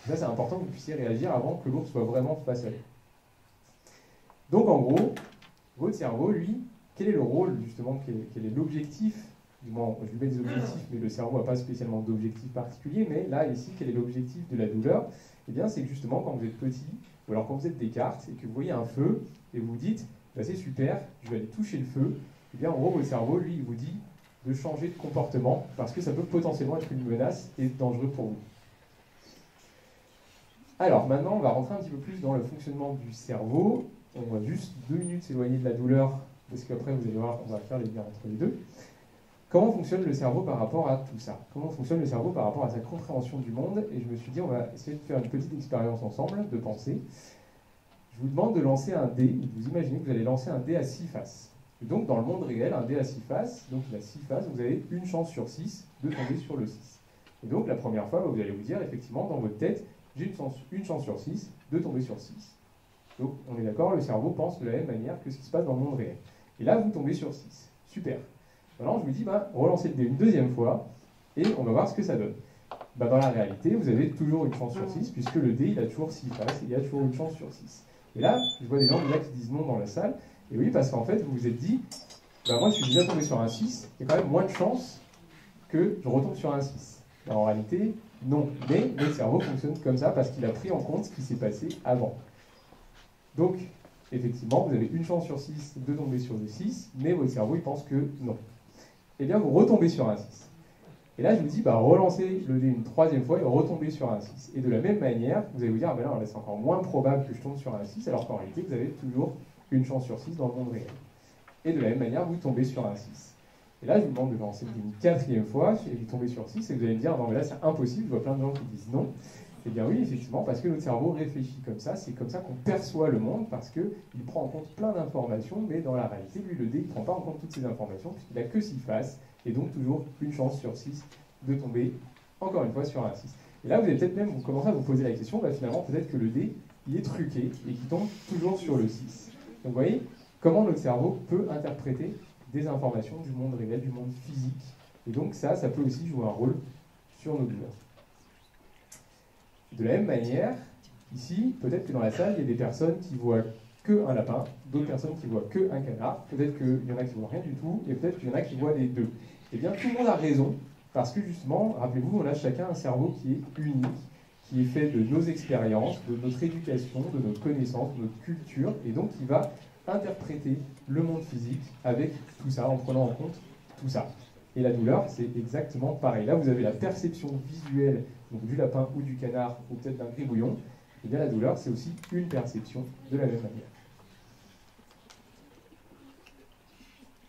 Et ça, c'est important que vous puissiez réagir avant que l'ours soit vraiment face à lui. Donc, en gros, votre cerveau, lui, quel est le rôle, justement, quel est l'objectif? Du moins, je lui mets des objectifs, mais le cerveau n'a pas spécialement d'objectif particulier. Mais là, ici, quel est l'objectif de la douleur? Eh bien, c'est que justement, quand vous êtes petit, ou alors quand vous êtes Descartes, et que vous voyez un feu, et vous vous dites, bah, c'est super, je vais aller toucher le feu, eh bien, en gros, votre cerveau, lui, il vous dit de changer de comportement, parce que ça peut potentiellement être une menace et dangereux pour vous. Alors, maintenant, on va rentrer un petit peu plus dans le fonctionnement du cerveau. On va juste 2 minutes s'éloigner de la douleur, parce qu'après, vous allez voir, on va faire les liens entre les deux. Comment fonctionne le cerveau par rapport à tout ça? Comment fonctionne le cerveau par rapport à sa compréhension du monde? Et je me suis dit, on va essayer de faire une petite expérience ensemble, de pensée. Je vous demande de lancer un dé. Vous imaginez que vous allez lancer un dé à 6 faces. Et donc, dans le monde réel, un dé à 6 faces, donc il a 6 faces, vous avez une chance sur 6 de tomber sur le 6. Et donc, la première fois, vous allez vous dire, effectivement, dans votre tête, j'ai une chance sur 6 de tomber sur 6. Donc, on est d'accord, le cerveau pense de la même manière que ce qui se passe dans le monde réel. Et là, vous tombez sur 6. Super. Maintenant, je vous dis, relancez le dé une deuxième fois, et on va voir ce que ça donne. Dans la réalité, vous avez toujours une chance sur 6, puisque le dé, il a toujours 6 faces, et il y a toujours une chance sur 6. Et là, je vois des gens déjà qui disent non dans la salle, et oui, parce qu'en fait, vous vous êtes dit, moi, je suis déjà tombé sur un 6, il y a quand même moins de chances que je retombe sur un 6. En réalité, non. Mais le cerveau fonctionne comme ça, parce qu'il a pris en compte ce qui s'est passé avant. Donc, effectivement, vous avez une chance sur 6 de tomber sur le 6, mais votre cerveau, il pense que non. Eh bien, vous retombez sur un 6. Et là, je vous dis, relancez le dé une troisième fois et retombez sur un 6. Et de la même manière, vous allez vous dire, non, là, c'est encore moins probable que je tombe sur un 6, alors qu'en réalité, vous avez toujours une chance sur 6 dans le monde réel. Et de la même manière, vous tombez sur un 6. Et là, je vous demande de lancer le dé une quatrième fois, et vous tombez sur 6, et vous allez me dire, non, mais là, c'est impossible, je vois plein de gens qui disent non. Eh bien oui, effectivement, parce que notre cerveau réfléchit comme ça, c'est comme ça qu'on perçoit le monde, parce qu'il prend en compte plein d'informations, mais dans la réalité, lui, le dé, il ne prend pas en compte toutes ces informations, puisqu'il n'a que 6 faces, et donc toujours une chance sur 6 de tomber, encore une fois, sur un 6. Et là, vous allez peut-être même vous commencer à vous poser la question, finalement, peut-être que le dé, il est truqué, et qu'il tombe toujours sur le 6. Donc vous voyez, comment notre cerveau peut interpréter des informations du monde réel, du monde physique. Et donc ça peut aussi jouer un rôle sur nos douleurs. De la même manière, ici, peut-être que dans la salle, il y a des personnes qui voient qu'un lapin, d'autres personnes qui voient qu'un canard, peut-être qu'il y en a qui voient rien du tout, et peut-être qu'il y en a qui voient les deux. Eh bien, tout le monde a raison, parce que justement, rappelez-vous, on a chacun un cerveau qui est unique, qui est fait de nos expériences, de notre éducation, de notre connaissance, de notre culture, et donc qui va interpréter le monde physique avec tout ça, en prenant en compte tout ça. Et la douleur, c'est exactement pareil. Là, vous avez la perception visuelle donc du lapin ou du canard, ou peut-être d'un gribouillon. Et bien la douleur, c'est aussi une perception de la même manière.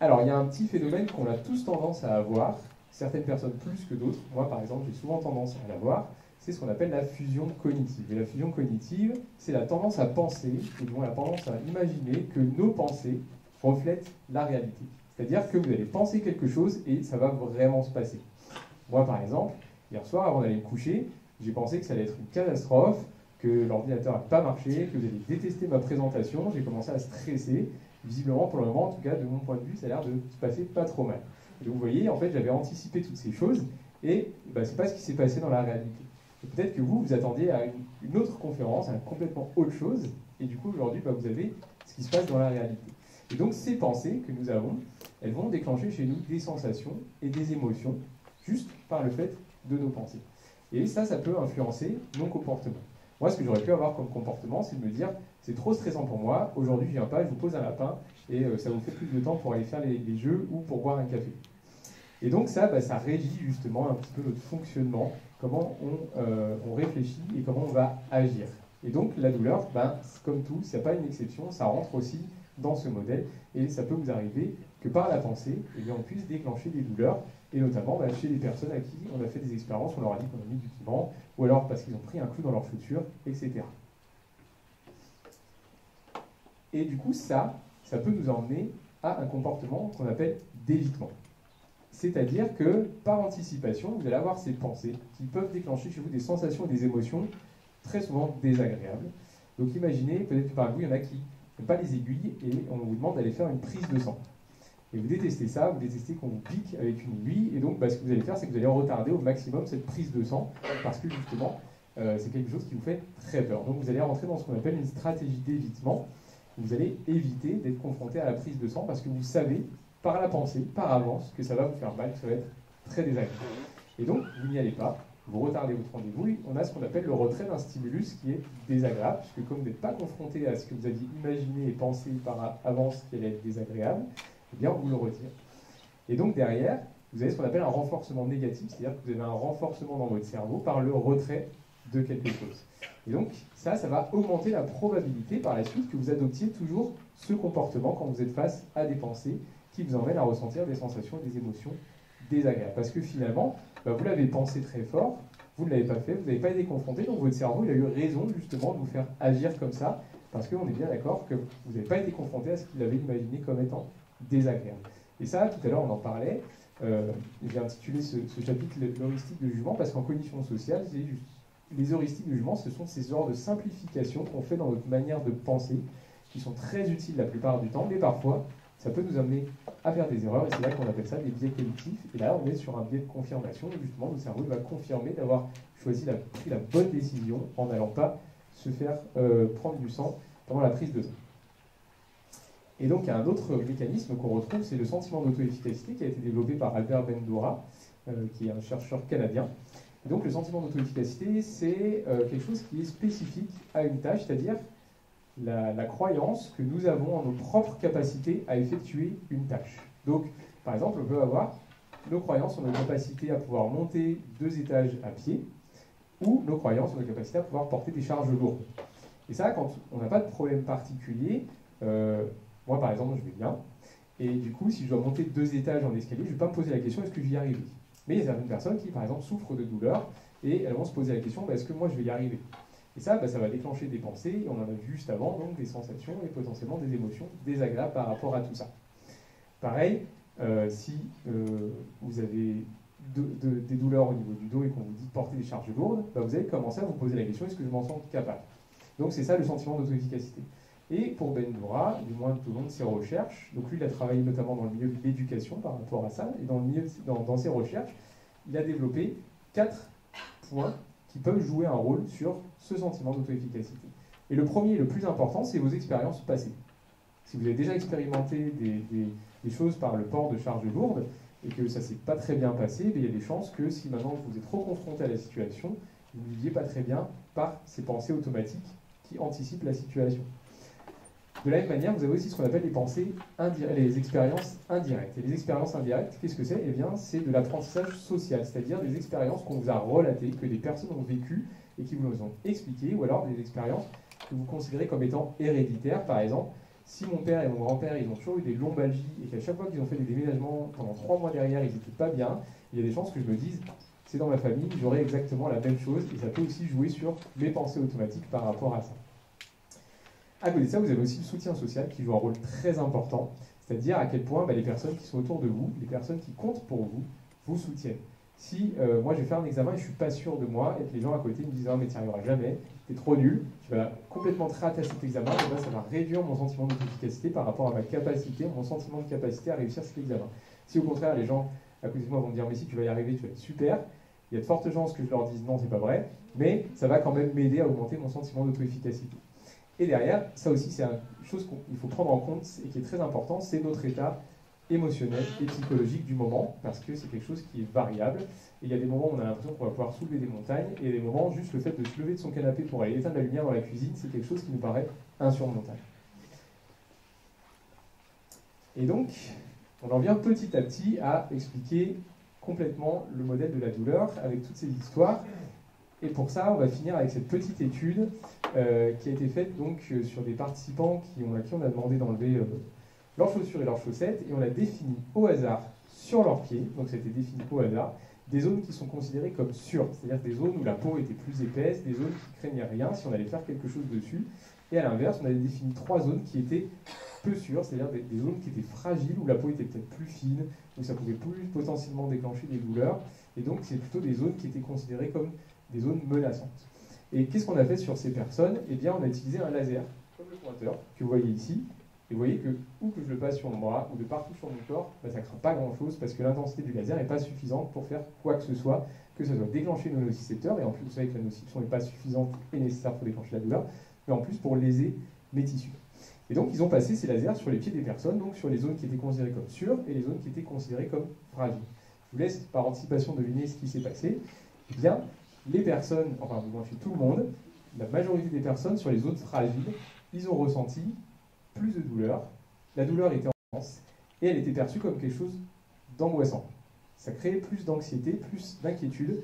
Alors, il y a un petit phénomène qu'on a tous tendance à avoir, certaines personnes plus que d'autres. Moi, par exemple, j'ai souvent tendance à l'avoir. C'est ce qu'on appelle la fusion cognitive. Et la fusion cognitive, c'est la tendance à penser, ou du moins la tendance à imaginer que nos pensées reflètent la réalité. C'est-à-dire que vous allez penser quelque chose et ça va vraiment se passer. Moi, par exemple, hier soir, avant d'aller me coucher, j'ai pensé que ça allait être une catastrophe, que l'ordinateur n'a pas marché, que vous allez détester ma présentation. J'ai commencé à stresser. Visiblement, pour le moment, en tout cas, de mon point de vue, ça a l'air de se passer pas trop mal. Et donc, vous voyez, en fait, j'avais anticipé toutes ces choses et c'est pas ce qui s'est passé dans la réalité. Et peut-être que vous attendiez à une autre conférence, à complètement autre chose, et du coup, aujourd'hui, vous avez ce qui se passe dans la réalité. Et donc, ces pensées que nous avons, elles vont déclencher chez nous des sensations et des émotions, juste par le fait de nos pensées. Et ça peut influencer nos comportements. Moi, ce que j'aurais pu avoir comme comportement, c'est de me dire, c'est trop stressant pour moi, aujourd'hui je viens pas, je vous pose un lapin, et ça vous fait plus de temps pour aller faire les jeux ou pour boire un café. Et donc ça régit justement un petit peu notre fonctionnement, comment on réfléchit et comment on va agir. Et donc la douleur, comme tout, il n'y a pas une exception, ça rentre aussi dans ce modèle, et ça peut vous arriver que par la pensée, on puisse déclencher des douleurs, et notamment chez des personnes à qui on a fait des expériences, on leur a dit qu'on a mis du piment, ou alors parce qu'ils ont pris un clou dans leur chaussure, etc. Et du coup, ça peut nous emmener à un comportement qu'on appelle d'évitement. C'est-à-dire que, par anticipation, vous allez avoir ces pensées qui peuvent déclencher chez vous des sensations et des émotions très souvent désagréables. Donc imaginez, peut-être que parmi vous, il y en a qui pas les aiguilles, et on vous demande d'aller faire une prise de sang. Et vous détestez ça, vous détestez qu'on vous pique avec une aiguille, et donc ce que vous allez faire, c'est que vous allez retarder au maximum cette prise de sang, parce que justement, c'est quelque chose qui vous fait très peur. Donc vous allez rentrer dans ce qu'on appelle une stratégie d'évitement. Vous allez éviter d'être confronté à la prise de sang, parce que vous savez, par la pensée, par avance, que ça va vous faire mal, que ça va être très désagréable. Et donc, vous n'y allez pas, vous retardez votre rendez-vous, et on a ce qu'on appelle le retrait d'un stimulus qui est désagréable, puisque comme vous n'êtes pas confronté à ce que vous aviez imaginé et pensé par avance qui allait être désagréable, eh bien, on vous le retire. Et donc, derrière, vous avez ce qu'on appelle un renforcement négatif, c'est-à-dire que vous avez un renforcement dans votre cerveau par le retrait de quelque chose. Et donc, ça va augmenter la probabilité par la suite que vous adoptiez toujours ce comportement quand vous êtes face à des pensées qui vous emmènent à ressentir des sensations et des émotions désagréables. Parce que finalement, vous l'avez pensé très fort, vous ne l'avez pas fait, vous n'avez pas été confronté, donc votre cerveau il a eu raison justement de vous faire agir comme ça, parce qu'on est bien d'accord que vous n'avez pas été confronté à ce qu'il avait imaginé comme étant désagréable. Et ça, tout à l'heure on en parlait, j'ai intitulé ce chapitre l'heuristique de jugement, parce qu'en cognition sociale, les heuristiques de jugement, ce sont ces genres de simplifications qu'on fait dans notre manière de penser, qui sont très utiles la plupart du temps, mais parfois, ça peut nous amener à faire des erreurs, et c'est là qu'on appelle ça des biais cognitifs. Et là, on est sur un biais de confirmation, où justement, notre cerveau va confirmer d'avoir pris la bonne décision en n'allant pas se faire prendre du sang pendant la prise de sang. Et donc, il y a un autre mécanisme qu'on retrouve, c'est le sentiment d'auto-efficacité qui a été développé par Albert Bandura, qui est un chercheur canadien. Et donc, le sentiment d'auto-efficacité, c'est quelque chose qui est spécifique à une tâche, c'est-à-dire la croyance que nous avons en nos propres capacités à effectuer une tâche. Donc, par exemple, on peut avoir nos croyances en nos capacités à pouvoir monter 2 étages à pied, ou nos croyances en nos capacités à pouvoir porter des charges lourdes. Et ça, quand on n'a pas de problème particulier, moi par exemple, je vais bien, et du coup, si je dois monter 2 étages en escalier, je ne vais pas me poser la question, est-ce que je vais y arriver? Mais il y a certaines personnes qui, par exemple, souffrent de douleur, et elles vont se poser la question, est-ce que moi je vais y arriver? Et ça, ça va déclencher des pensées, on en a vu juste avant, donc des sensations et potentiellement des émotions désagréables par rapport à tout ça. Pareil, si vous avez des douleurs au niveau du dos et qu'on vous dit de porter des charges lourdes, vous allez commencer à vous poser la question, est-ce que je m'en sens capable? Donc c'est ça le sentiment d'auto-efficacité. Et pour Bandura, du moins tout au long de ses recherches, donc lui il a travaillé notamment dans le milieu de l'éducation par rapport à ça, et dans ses recherches, il a développé 4 points qui peuvent jouer un rôle sur ce sentiment d'auto-efficacité. Et le premier et le plus important, c'est vos expériences passées. Si vous avez déjà expérimenté des choses par le port de charges lourdes, et que ça ne s'est pas très bien passé, il y a des chances que si maintenant vous êtes trop confronté à la situation, vous ne viviez pas très bien par ces pensées automatiques qui anticipent la situation. De la même manière, vous avez aussi ce qu'on appelle les expériences indirectes. Et les expériences indirectes, qu'est-ce que c'est? Eh bien, c'est de l'apprentissage social, c'est-à-dire des expériences qu'on vous a relatées, que des personnes ont vécues et qui vous ont expliquées, ou alors des expériences que vous considérez comme étant héréditaires. Par exemple, si mon père et mon grand-père, ils ont toujours eu des lombalgies et qu'à chaque fois qu'ils ont fait des déménagements pendant 3 mois derrière, ils n'étaient pas bien, il y a des chances que je me dise, c'est dans ma famille, j'aurai exactement la même chose, et ça peut aussi jouer sur mes pensées automatiques par rapport à ça. À côté de ça, vous avez aussi le soutien social qui joue un rôle très important, c'est-à-dire à quel point les personnes qui sont autour de vous, les personnes qui comptent pour vous, vous soutiennent. Si moi je vais faire un examen et je ne suis pas sûr de moi, et que les gens à côté me disent « Ah mais tu n'y arriveras jamais, tu es trop nul », je vais complètement te rater à cet examen, et là ça va réduire mon sentiment d'auto-efficacité par rapport à ma capacité, mon sentiment de capacité à réussir cet examen. Si au contraire les gens à côté de moi vont me dire « Mais si tu vas y arriver, tu vas être super », il y a de fortes chances que je leur dise « Non, c'est pas vrai », mais ça va quand même m'aider à augmenter mon sentiment d'auto-efficacité. Et derrière, ça aussi, c'est une chose qu'il faut prendre en compte et qui est très important, c'est notre état émotionnel et psychologique du moment, parce que c'est quelque chose qui est variable. Et il y a des moments où on a l'impression qu'on va pouvoir soulever des montagnes, et des moments, juste le fait de se lever de son canapé pour aller éteindre la lumière dans la cuisine, c'est quelque chose qui nous paraît insurmontable. Et donc, on en vient petit à petit à expliquer complètement le modèle de la douleur avec toutes ces histoires. Et pour ça, on va finir avec cette petite étude qui a été faite donc, sur des participants à qui on a demandé d'enlever leurs chaussures et leurs chaussettes, et on a défini au hasard sur leurs pieds, donc ça a été défini au hasard, des zones qui sont considérées comme sûres, c'est-à-dire des zones où la peau était plus épaisse, des zones qui craignaient rien si on allait faire quelque chose dessus, et à l'inverse, on avait défini 3 zones qui étaient peu sûres, c'est-à-dire des zones qui étaient fragiles, où la peau était peut-être plus fine, où ça pouvait plus potentiellement déclencher des douleurs, et donc c'est plutôt des zones qui étaient considérées comme des zones menaçantes. Et qu'est-ce qu'on a fait sur ces personnes? Eh bien, on a utilisé un laser comme le pointeur que vous voyez ici. Et vous voyez que où que je le passe sur mon bras ou de partout sur mon corps, bah, ça ne craint pas grand-chose parce que l'intensité du laser n'est pas suffisante pour faire quoi que ce soit déclencher nos nocicepteurs. Et en plus, vous savez que la nociception n'est pas suffisante et nécessaire pour déclencher la douleur, mais en plus pour léser mes tissus. Et donc, ils ont passé ces lasers sur les pieds des personnes, donc sur les zones qui étaient considérées comme sûres et les zones qui étaient considérées comme fragiles. Je vous laisse par anticipation deviner ce qui s'est passé. Eh bien, les personnes, enfin, du moins chez tout le monde, la majorité des personnes sur les zones fragiles, ils ont ressenti plus de douleur. La douleur était intense et elle était perçue comme quelque chose d'angoissant. Ça créait plus d'anxiété, plus d'inquiétude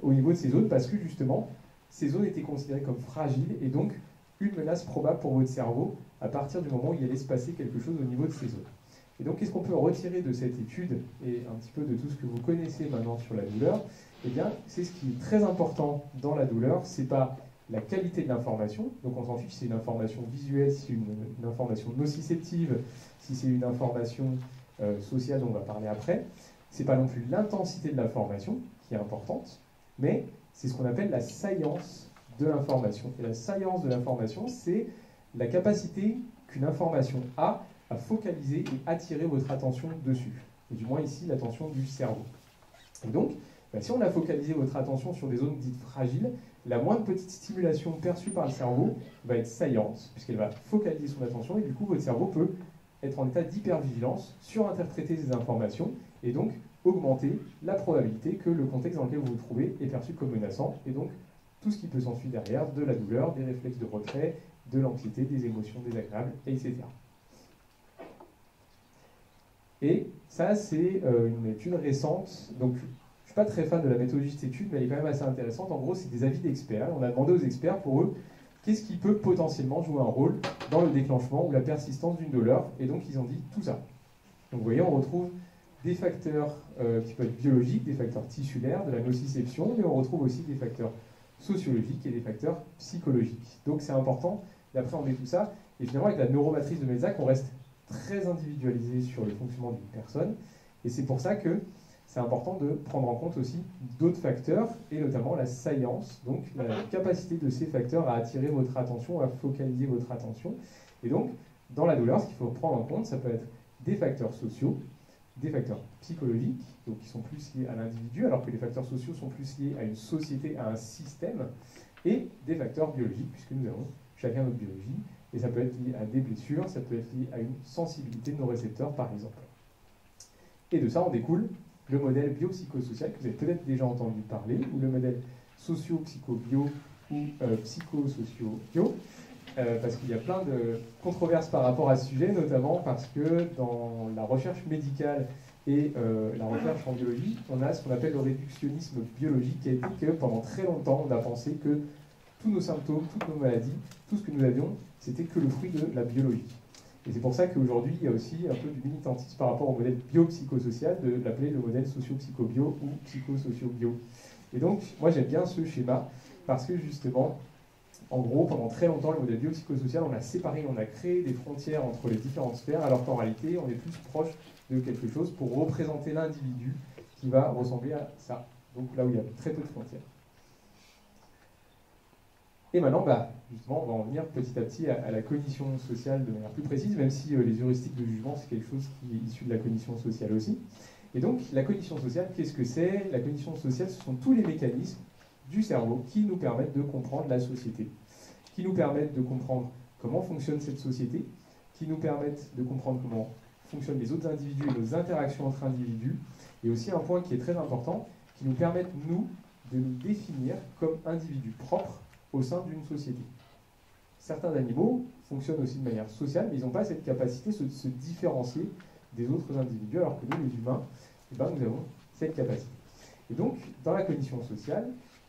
au niveau de ces zones parce que justement, ces zones étaient considérées comme fragiles et donc une menace probable pour votre cerveau à partir du moment où il allait se passer quelque chose au niveau de ces zones. Et donc, qu'est-ce qu'on peut retirer de cette étude et un petit peu de tout ce que vous connaissez maintenant sur la douleur? Eh bien, c'est ce qui est très important dans la douleur, c'est pas la qualité de l'information, donc on s'en fiche si c'est une information visuelle, si c'est une information nociceptive, si c'est une information sociale dont on va parler après, c'est pas non plus l'intensité de l'information qui est importante, mais c'est ce qu'on appelle la science de l'information. Et la science de l'information, c'est la capacité qu'une information a à focaliser et attirer votre attention dessus. Et du moins ici, l'attention du cerveau. Et donc, si on a focalisé votre attention sur des zones dites fragiles, la moindre petite stimulation perçue par le cerveau va être saillante, puisqu'elle va focaliser son attention, et du coup, votre cerveau peut être en état d'hypervigilance, surinterpréter ces informations, et donc augmenter la probabilité que le contexte dans lequel vous vous trouvez est perçu comme menaçant, et donc tout ce qui peut s'ensuivre derrière, de la douleur, des réflexes de retrait, de l'anxiété, des émotions désagréables, etc. Et ça, c'est une étude récente. Donc, je ne suis pas très fan de la méthodologie de cette étude, mais elle est quand même assez intéressante. En gros, c'est des avis d'experts. On a demandé aux experts, pour eux, qu'est-ce qui peut potentiellement jouer un rôle dans le déclenchement ou la persistance d'une douleur. Et donc, ils ont dit tout ça. Donc, vous voyez, on retrouve des facteurs qui peuvent être biologiques, des facteurs tissulaires, de la nociception, mais on retrouve aussi des facteurs sociologiques et des facteurs psychologiques. Donc, c'est important d'appréhender tout ça. Et finalement, avec la neuromatrice de Melzack, on reste très individualisé sur le fonctionnement d'une personne. Et c'est pour ça que c'est important de prendre en compte aussi d'autres facteurs, et notamment la science, donc la capacité de ces facteurs à attirer votre attention, à focaliser votre attention. Et donc, dans la douleur, ce qu'il faut prendre en compte, ça peut être des facteurs sociaux, des facteurs psychologiques, donc qui sont plus liés à l'individu, alors que les facteurs sociaux sont plus liés à une société, à un système, et des facteurs biologiques, puisque nous avons chacun notre biologie. Et ça peut être lié à des blessures, ça peut être lié à une sensibilité de nos récepteurs, par exemple. Et de ça, on découle le modèle biopsychosocial, que vous avez peut-être déjà entendu parler, ou le modèle socio-psycho-bio, ou psychosocio-bio, parce qu'il y a plein de controverses par rapport à ce sujet, notamment parce que dans la recherche médicale et la recherche en biologie, on a ce qu'on appelle le réductionnisme biologique, qui a été que pendant très longtemps, on a pensé que tous nos symptômes, toutes nos maladies, tout ce que nous avions, c'était que le fruit de la biologie. Et c'est pour ça qu'aujourd'hui, il y a aussi un peu du militantisme par rapport au modèle biopsychosocial, de l'appeler le modèle socio-psycho-bio ou psychosocio-bio. Et donc, moi j'aime bien ce schéma, parce que justement, en gros, pendant très longtemps, le modèle biopsychosocial, on a séparé, on a créé des frontières entre les différentes sphères, alors qu'en réalité, on est plus proche de quelque chose pour représenter l'individu qui va ressembler à ça. Donc là où il y a très peu de frontières. Et maintenant, justement, on va en venir petit à petit à la cognition sociale de manière plus précise, même si les heuristiques de jugement, c'est quelque chose qui est issu de la cognition sociale aussi. Et donc, la cognition sociale, qu'est-ce que c'est? La cognition sociale, ce sont tous les mécanismes du cerveau qui nous permettent de comprendre la société, qui nous permettent de comprendre comment fonctionne cette société, qui nous permettent de comprendre comment fonctionnent les autres individus et nos interactions entre individus, et aussi un point qui est très important, qui nous permettent, nous, de nous définir comme individus propres au sein d'une société. Certains animaux fonctionnent aussi de manière sociale, mais ils n'ont pas cette capacité de se différencier des autres individus, alors que nous, les humains, nous avons cette capacité. Et donc, dans la cognition sociale,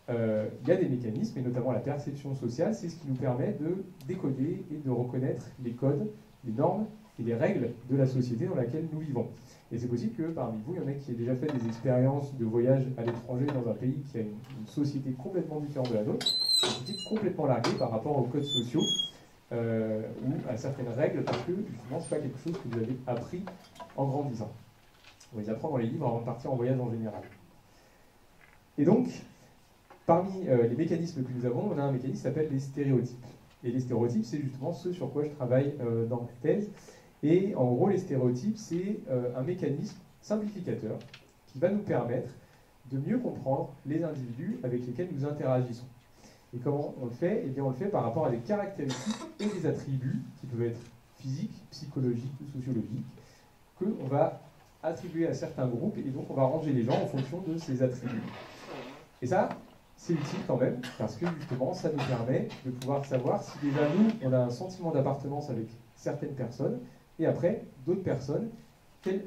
il y a des mécanismes, et notamment la perception sociale, c'est ce qui nous permet de décoder et de reconnaître les codes, les normes et les règles de la société dans laquelle nous vivons. Et c'est possible que parmi vous, il y en ait qui aient déjà fait des expériences de voyage à l'étranger dans un pays qui a une société complètement différente de la nôtre, une société complètement larguée par rapport aux codes sociaux ou à certaines règles, parce que justement, ce n'est pas quelque chose que vous avez appris en grandissant. On va les apprendre dans les livres avant de partir en voyage en général. Et donc, parmi les mécanismes que nous avons, on a un mécanisme qui s'appelle les stéréotypes. Et les stéréotypes, c'est justement ce sur quoi je travaille dans ma thèse. Et en gros, les stéréotypes, c'est un mécanisme simplificateur qui va nous permettre de mieux comprendre les individus avec lesquels nous interagissons. Et comment on le fait? Eh bien, on le fait par rapport à des caractéristiques et des attributs qui peuvent être physiques, psychologiques ou sociologiques, qu'on va attribuer à certains groupes, et donc on va ranger les gens en fonction de ces attributs. Et ça, c'est utile quand même, parce que justement, ça nous permet de pouvoir savoir si déjà nous, on a un sentiment d'appartenance avec certaines personnes, et après, d'autres personnes, quelles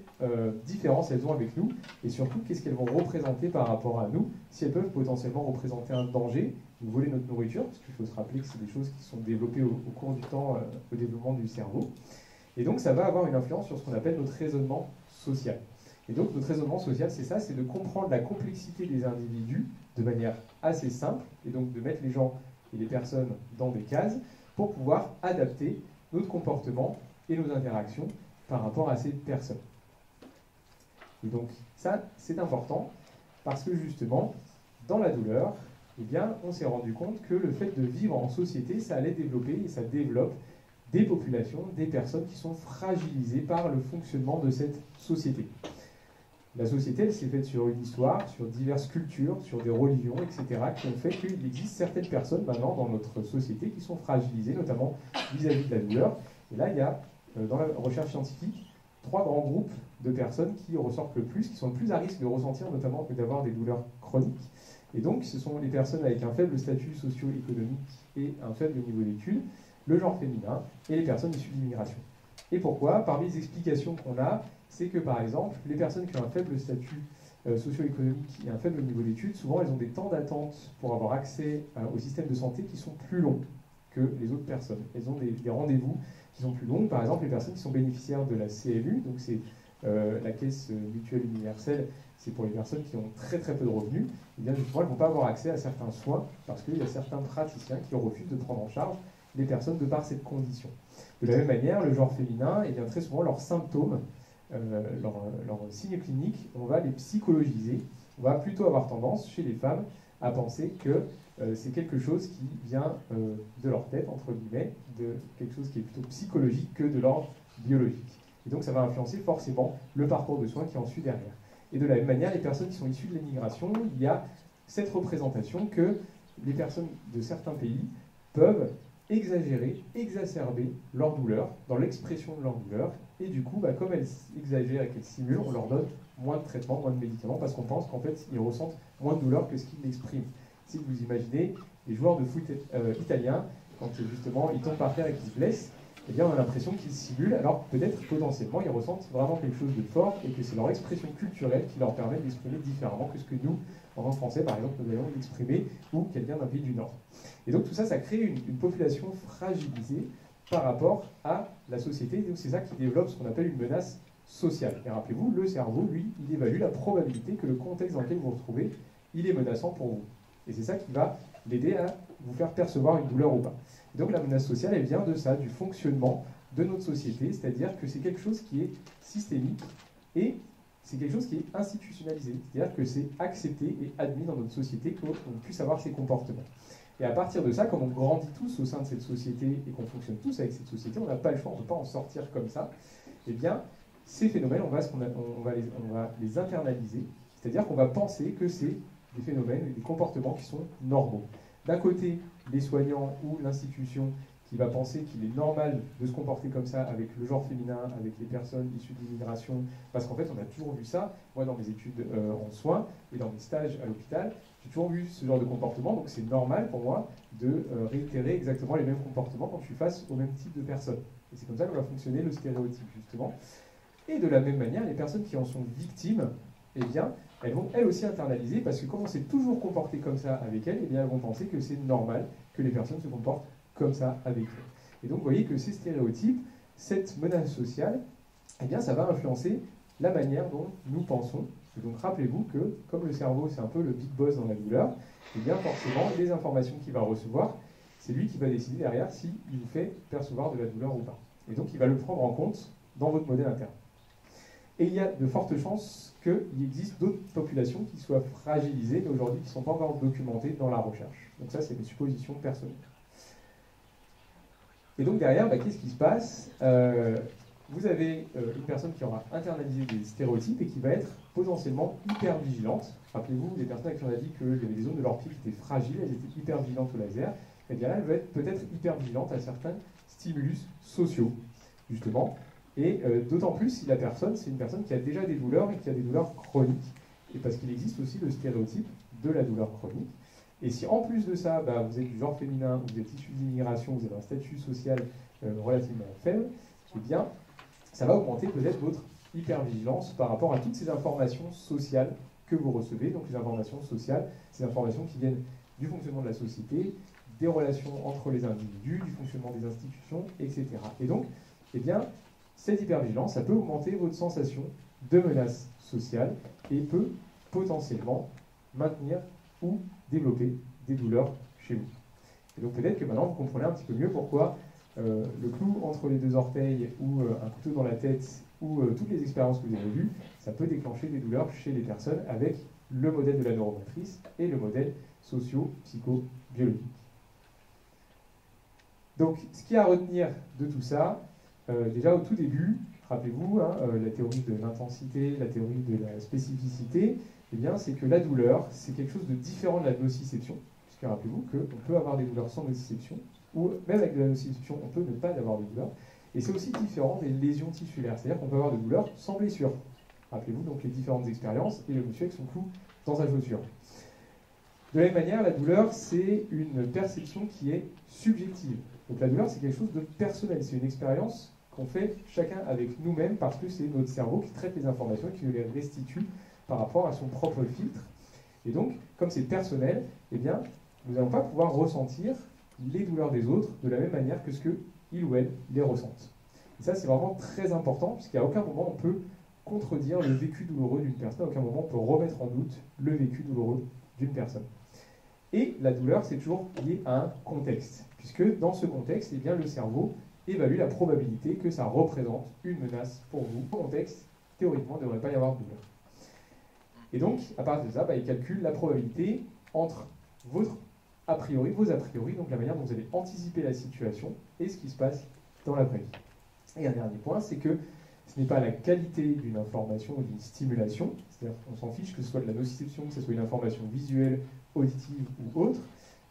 différences elles ont avec nous, et surtout, qu'est-ce qu'elles vont représenter par rapport à nous, si elles peuvent potentiellement représenter un danger, nous voler notre nourriture, parce qu'il faut se rappeler que c'est des choses qui sont développées au cours du temps, au développement du cerveau. Et donc, ça va avoir une influence sur ce qu'on appelle notre raisonnement social. Et donc, notre raisonnement social, c'est ça, c'est de comprendre la complexité des individus de manière assez simple, et donc de mettre les gens et les personnes dans des cases pour pouvoir adapter notre comportement et nos interactions par rapport à ces personnes. Et donc, ça, c'est important, parce que justement, dans la douleur, eh bien, on s'est rendu compte que le fait de vivre en société, ça allait développer, et ça développe des populations, des personnes qui sont fragilisées par le fonctionnement de cette société. La société, elle s'est faite sur une histoire, sur diverses cultures, sur des religions, etc., qui ont fait qu'il existe certaines personnes maintenant dans notre société qui sont fragilisées, notamment vis-à-vis de la douleur. Et là, il y a, dans la recherche scientifique, 3 grands groupes de personnes qui ressortent le plus, qui sont le plus à risque de ressentir, notamment que d'avoir des douleurs chroniques. Et donc, ce sont les personnes avec un faible statut socio-économique et un faible niveau d'études, le genre féminin et les personnes issues de l'immigration. Et pourquoi? Parmi les explications qu'on a, c'est que par exemple, les personnes qui ont un faible statut socio-économique et un faible niveau d'études, souvent elles ont des temps d'attente pour avoir accès au système de santé qui sont plus longs que les autres personnes. Elles ont des rendez-vous qui sont plus longs. Par exemple, les personnes qui sont bénéficiaires de la CMU, donc c'est la caisse mutuelle universelle, c'est pour les personnes qui ont très très peu de revenus, et bien justement elles ne vont pas avoir accès à certains soins parce qu'il y a certains praticiens qui refusent de prendre en charge les personnes de par cette condition. De la même manière, le genre féminin, et bien très souvent leurs symptômes, leurs signes cliniques, on va les psychologiser. On va plutôt avoir tendance chez les femmes à penser que c'est quelque chose qui vient de leur tête, entre guillemets, de quelque chose qui est plutôt psychologique que de l'ordre biologique. Et donc ça va influencer forcément le parcours de soins qui en suit derrière. Et de la même manière, les personnes qui sont issues de l'immigration, il y a cette représentation que les personnes de certains pays peuvent exagérer, exacerber leur douleur, dans l'expression de leur douleur, et du coup, comme elles exagèrent et qu'elles simulent, on leur donne moins de traitements, moins de médicaments, parce qu'on pense qu'en fait, ils ressentent moins de douleur que ce qu'ils expriment. Si vous imaginez les joueurs de foot italiens, quand justement ils tombent par terre et qu'ils se blessent, eh bien on a l'impression qu'ils simulent, alors peut-être potentiellement ils ressentent vraiment quelque chose de fort, et que c'est leur expression culturelle qui leur permet d'exprimer différemment que ce que nous, en tant que Français par exemple, nous allons l'exprimer, ou quelqu'un d'un pays du Nord. Et donc tout ça, ça crée une population fragilisée par rapport à la société. Donc c'est ça qui développe ce qu'on appelle une menace sociale. Et rappelez-vous, le cerveau, lui, il évalue la probabilité que le contexte dans lequel vous vous retrouvez, il est menaçant pour vous. Et c'est ça qui va l'aider à vous faire percevoir une douleur ou pas. Et donc la menace sociale, elle vient de ça, du fonctionnement de notre société, c'est-à-dire que c'est quelque chose qui est systémique et c'est quelque chose qui est institutionnalisé, c'est-à-dire que c'est accepté et admis dans notre société qu'on puisse avoir ces comportements. Et à partir de ça, comme on grandit tous au sein de cette société et qu'on fonctionne tous avec cette société, on n'a pas le choix, on ne peut pas en sortir comme ça, eh bien, ces phénomènes, on va les internaliser, c'est-à-dire qu'on va penser que c'est des phénomènes, des comportements qui sont normaux. D'un côté, les soignants ou l'institution qui va penser qu'il est normal de se comporter comme ça avec le genre féminin, avec les personnes issues de l'immigration, parce qu'en fait, on a toujours vu ça. Moi, dans mes études en soins et dans mes stages à l'hôpital, j'ai toujours vu ce genre de comportement, donc c'est normal pour moi de réitérer exactement les mêmes comportements quand je suis face au même type de personnes. Et c'est comme ça que va fonctionner le stéréotype, justement. Et de la même manière, les personnes qui en sont victimes, eh bien, elles vont elles aussi internaliser, parce que comme on s'est toujours comporté comme ça avec elles, eh bien, elles vont penser que c'est normal que les personnes se comportent comme ça avec eux. Et donc, vous voyez que ces stéréotypes, cette menace sociale, eh bien, ça va influencer la manière dont nous pensons. Et donc, rappelez-vous que, comme le cerveau, c'est un peu le big boss dans la douleur, eh bien, forcément, les informations qu'il va recevoir, c'est lui qui va décider derrière s'il vous fait percevoir de la douleur ou pas. Et donc, il va le prendre en compte dans votre modèle interne. Et il y a de fortes chances qu'il existe d'autres populations qui soient fragilisées, mais aujourd'hui qui ne sont pas encore documentées dans la recherche. Donc ça, c'est mes suppositions personnelles. Et donc derrière, qu'est-ce qui se passe? Vous avez une personne qui aura internalisé des stéréotypes et qui va être potentiellement hyper vigilante. Rappelez-vous, des personnes à qui on a dit qu'il y avait des zones de leur pied qui étaient fragiles, elles étaient hyper vigilantes au laser. Et bien là, elle va être peut-être hyper vigilante à certains stimulus sociaux, justement. Et d'autant plus si la personne, c'est une personne qui a déjà des douleurs et qui a des douleurs chroniques. Et parce qu'il existe aussi le stéréotype de la douleur chronique. Et si en plus de ça, vous êtes du genre féminin, vous êtes issu d'immigration, vous avez un statut social relativement faible, eh bien, ça va augmenter peut-être votre hypervigilance par rapport à toutes ces informations sociales que vous recevez. Donc les informations sociales, ces informations qui viennent du fonctionnement de la société, des relations entre les individus, du fonctionnement des institutions, etc. Et donc, eh bien, cette hypervigilance, ça peut augmenter votre sensation de menace sociale et peut potentiellement maintenir ou développer des douleurs chez vous. Et donc peut-être que maintenant vous comprenez un petit peu mieux pourquoi le clou entre les deux orteils ou un couteau dans la tête ou toutes les expériences que vous avez vues, ça peut déclencher des douleurs chez les personnes avec le modèle de la neuromatrice et le modèle socio-psycho-biologique. Donc ce qu'il y a à retenir de tout ça, déjà au tout début, rappelez-vous, la théorie de l'intensité, la théorie de la spécificité, eh bien, c'est que la douleur, c'est quelque chose de différent de la nociception, puisque rappelez-vous qu'on peut avoir des douleurs sans nociception, ou même avec de la nociception, on peut ne pas avoir de douleur, et c'est aussi différent des lésions tissulaires, c'est-à-dire qu'on peut avoir des douleurs sans blessure. Rappelez-vous donc les différentes expériences, et le monsieur avec son clou dans sa chaussure. De la même manière, la douleur, c'est une perception qui est subjective. Donc la douleur, c'est quelque chose de personnel, c'est une expérience qu'on fait chacun avec nous-mêmes, parce que c'est notre cerveau qui traite les informations et qui nous les restitue par rapport à son propre filtre. Et donc, comme c'est personnel, eh bien, nous n'allons pas pouvoir ressentir les douleurs des autres de la même manière que ce qu'ils ou elles les ressentent. Et ça, c'est vraiment très important, puisqu'à aucun moment on peut contredire le vécu douloureux d'une personne, à aucun moment on peut remettre en doute le vécu douloureux d'une personne. Et la douleur, c'est toujours lié à un contexte, puisque dans ce contexte, eh bien, le cerveau évalue la probabilité que ça représente une menace pour vous. Dans ce contexte, théoriquement, il ne devrait pas y avoir de douleur. Et donc, à partir de ça, il calcule la probabilité entre vos a priori, donc la manière dont vous allez anticiper la situation et ce qui se passe dans la vraie vie. Et un dernier point, c'est que ce n'est pas la qualité d'une information ou d'une stimulation, c'est-à-dire qu'on s'en fiche que ce soit de la nociception, que ce soit une information visuelle, auditive ou autre,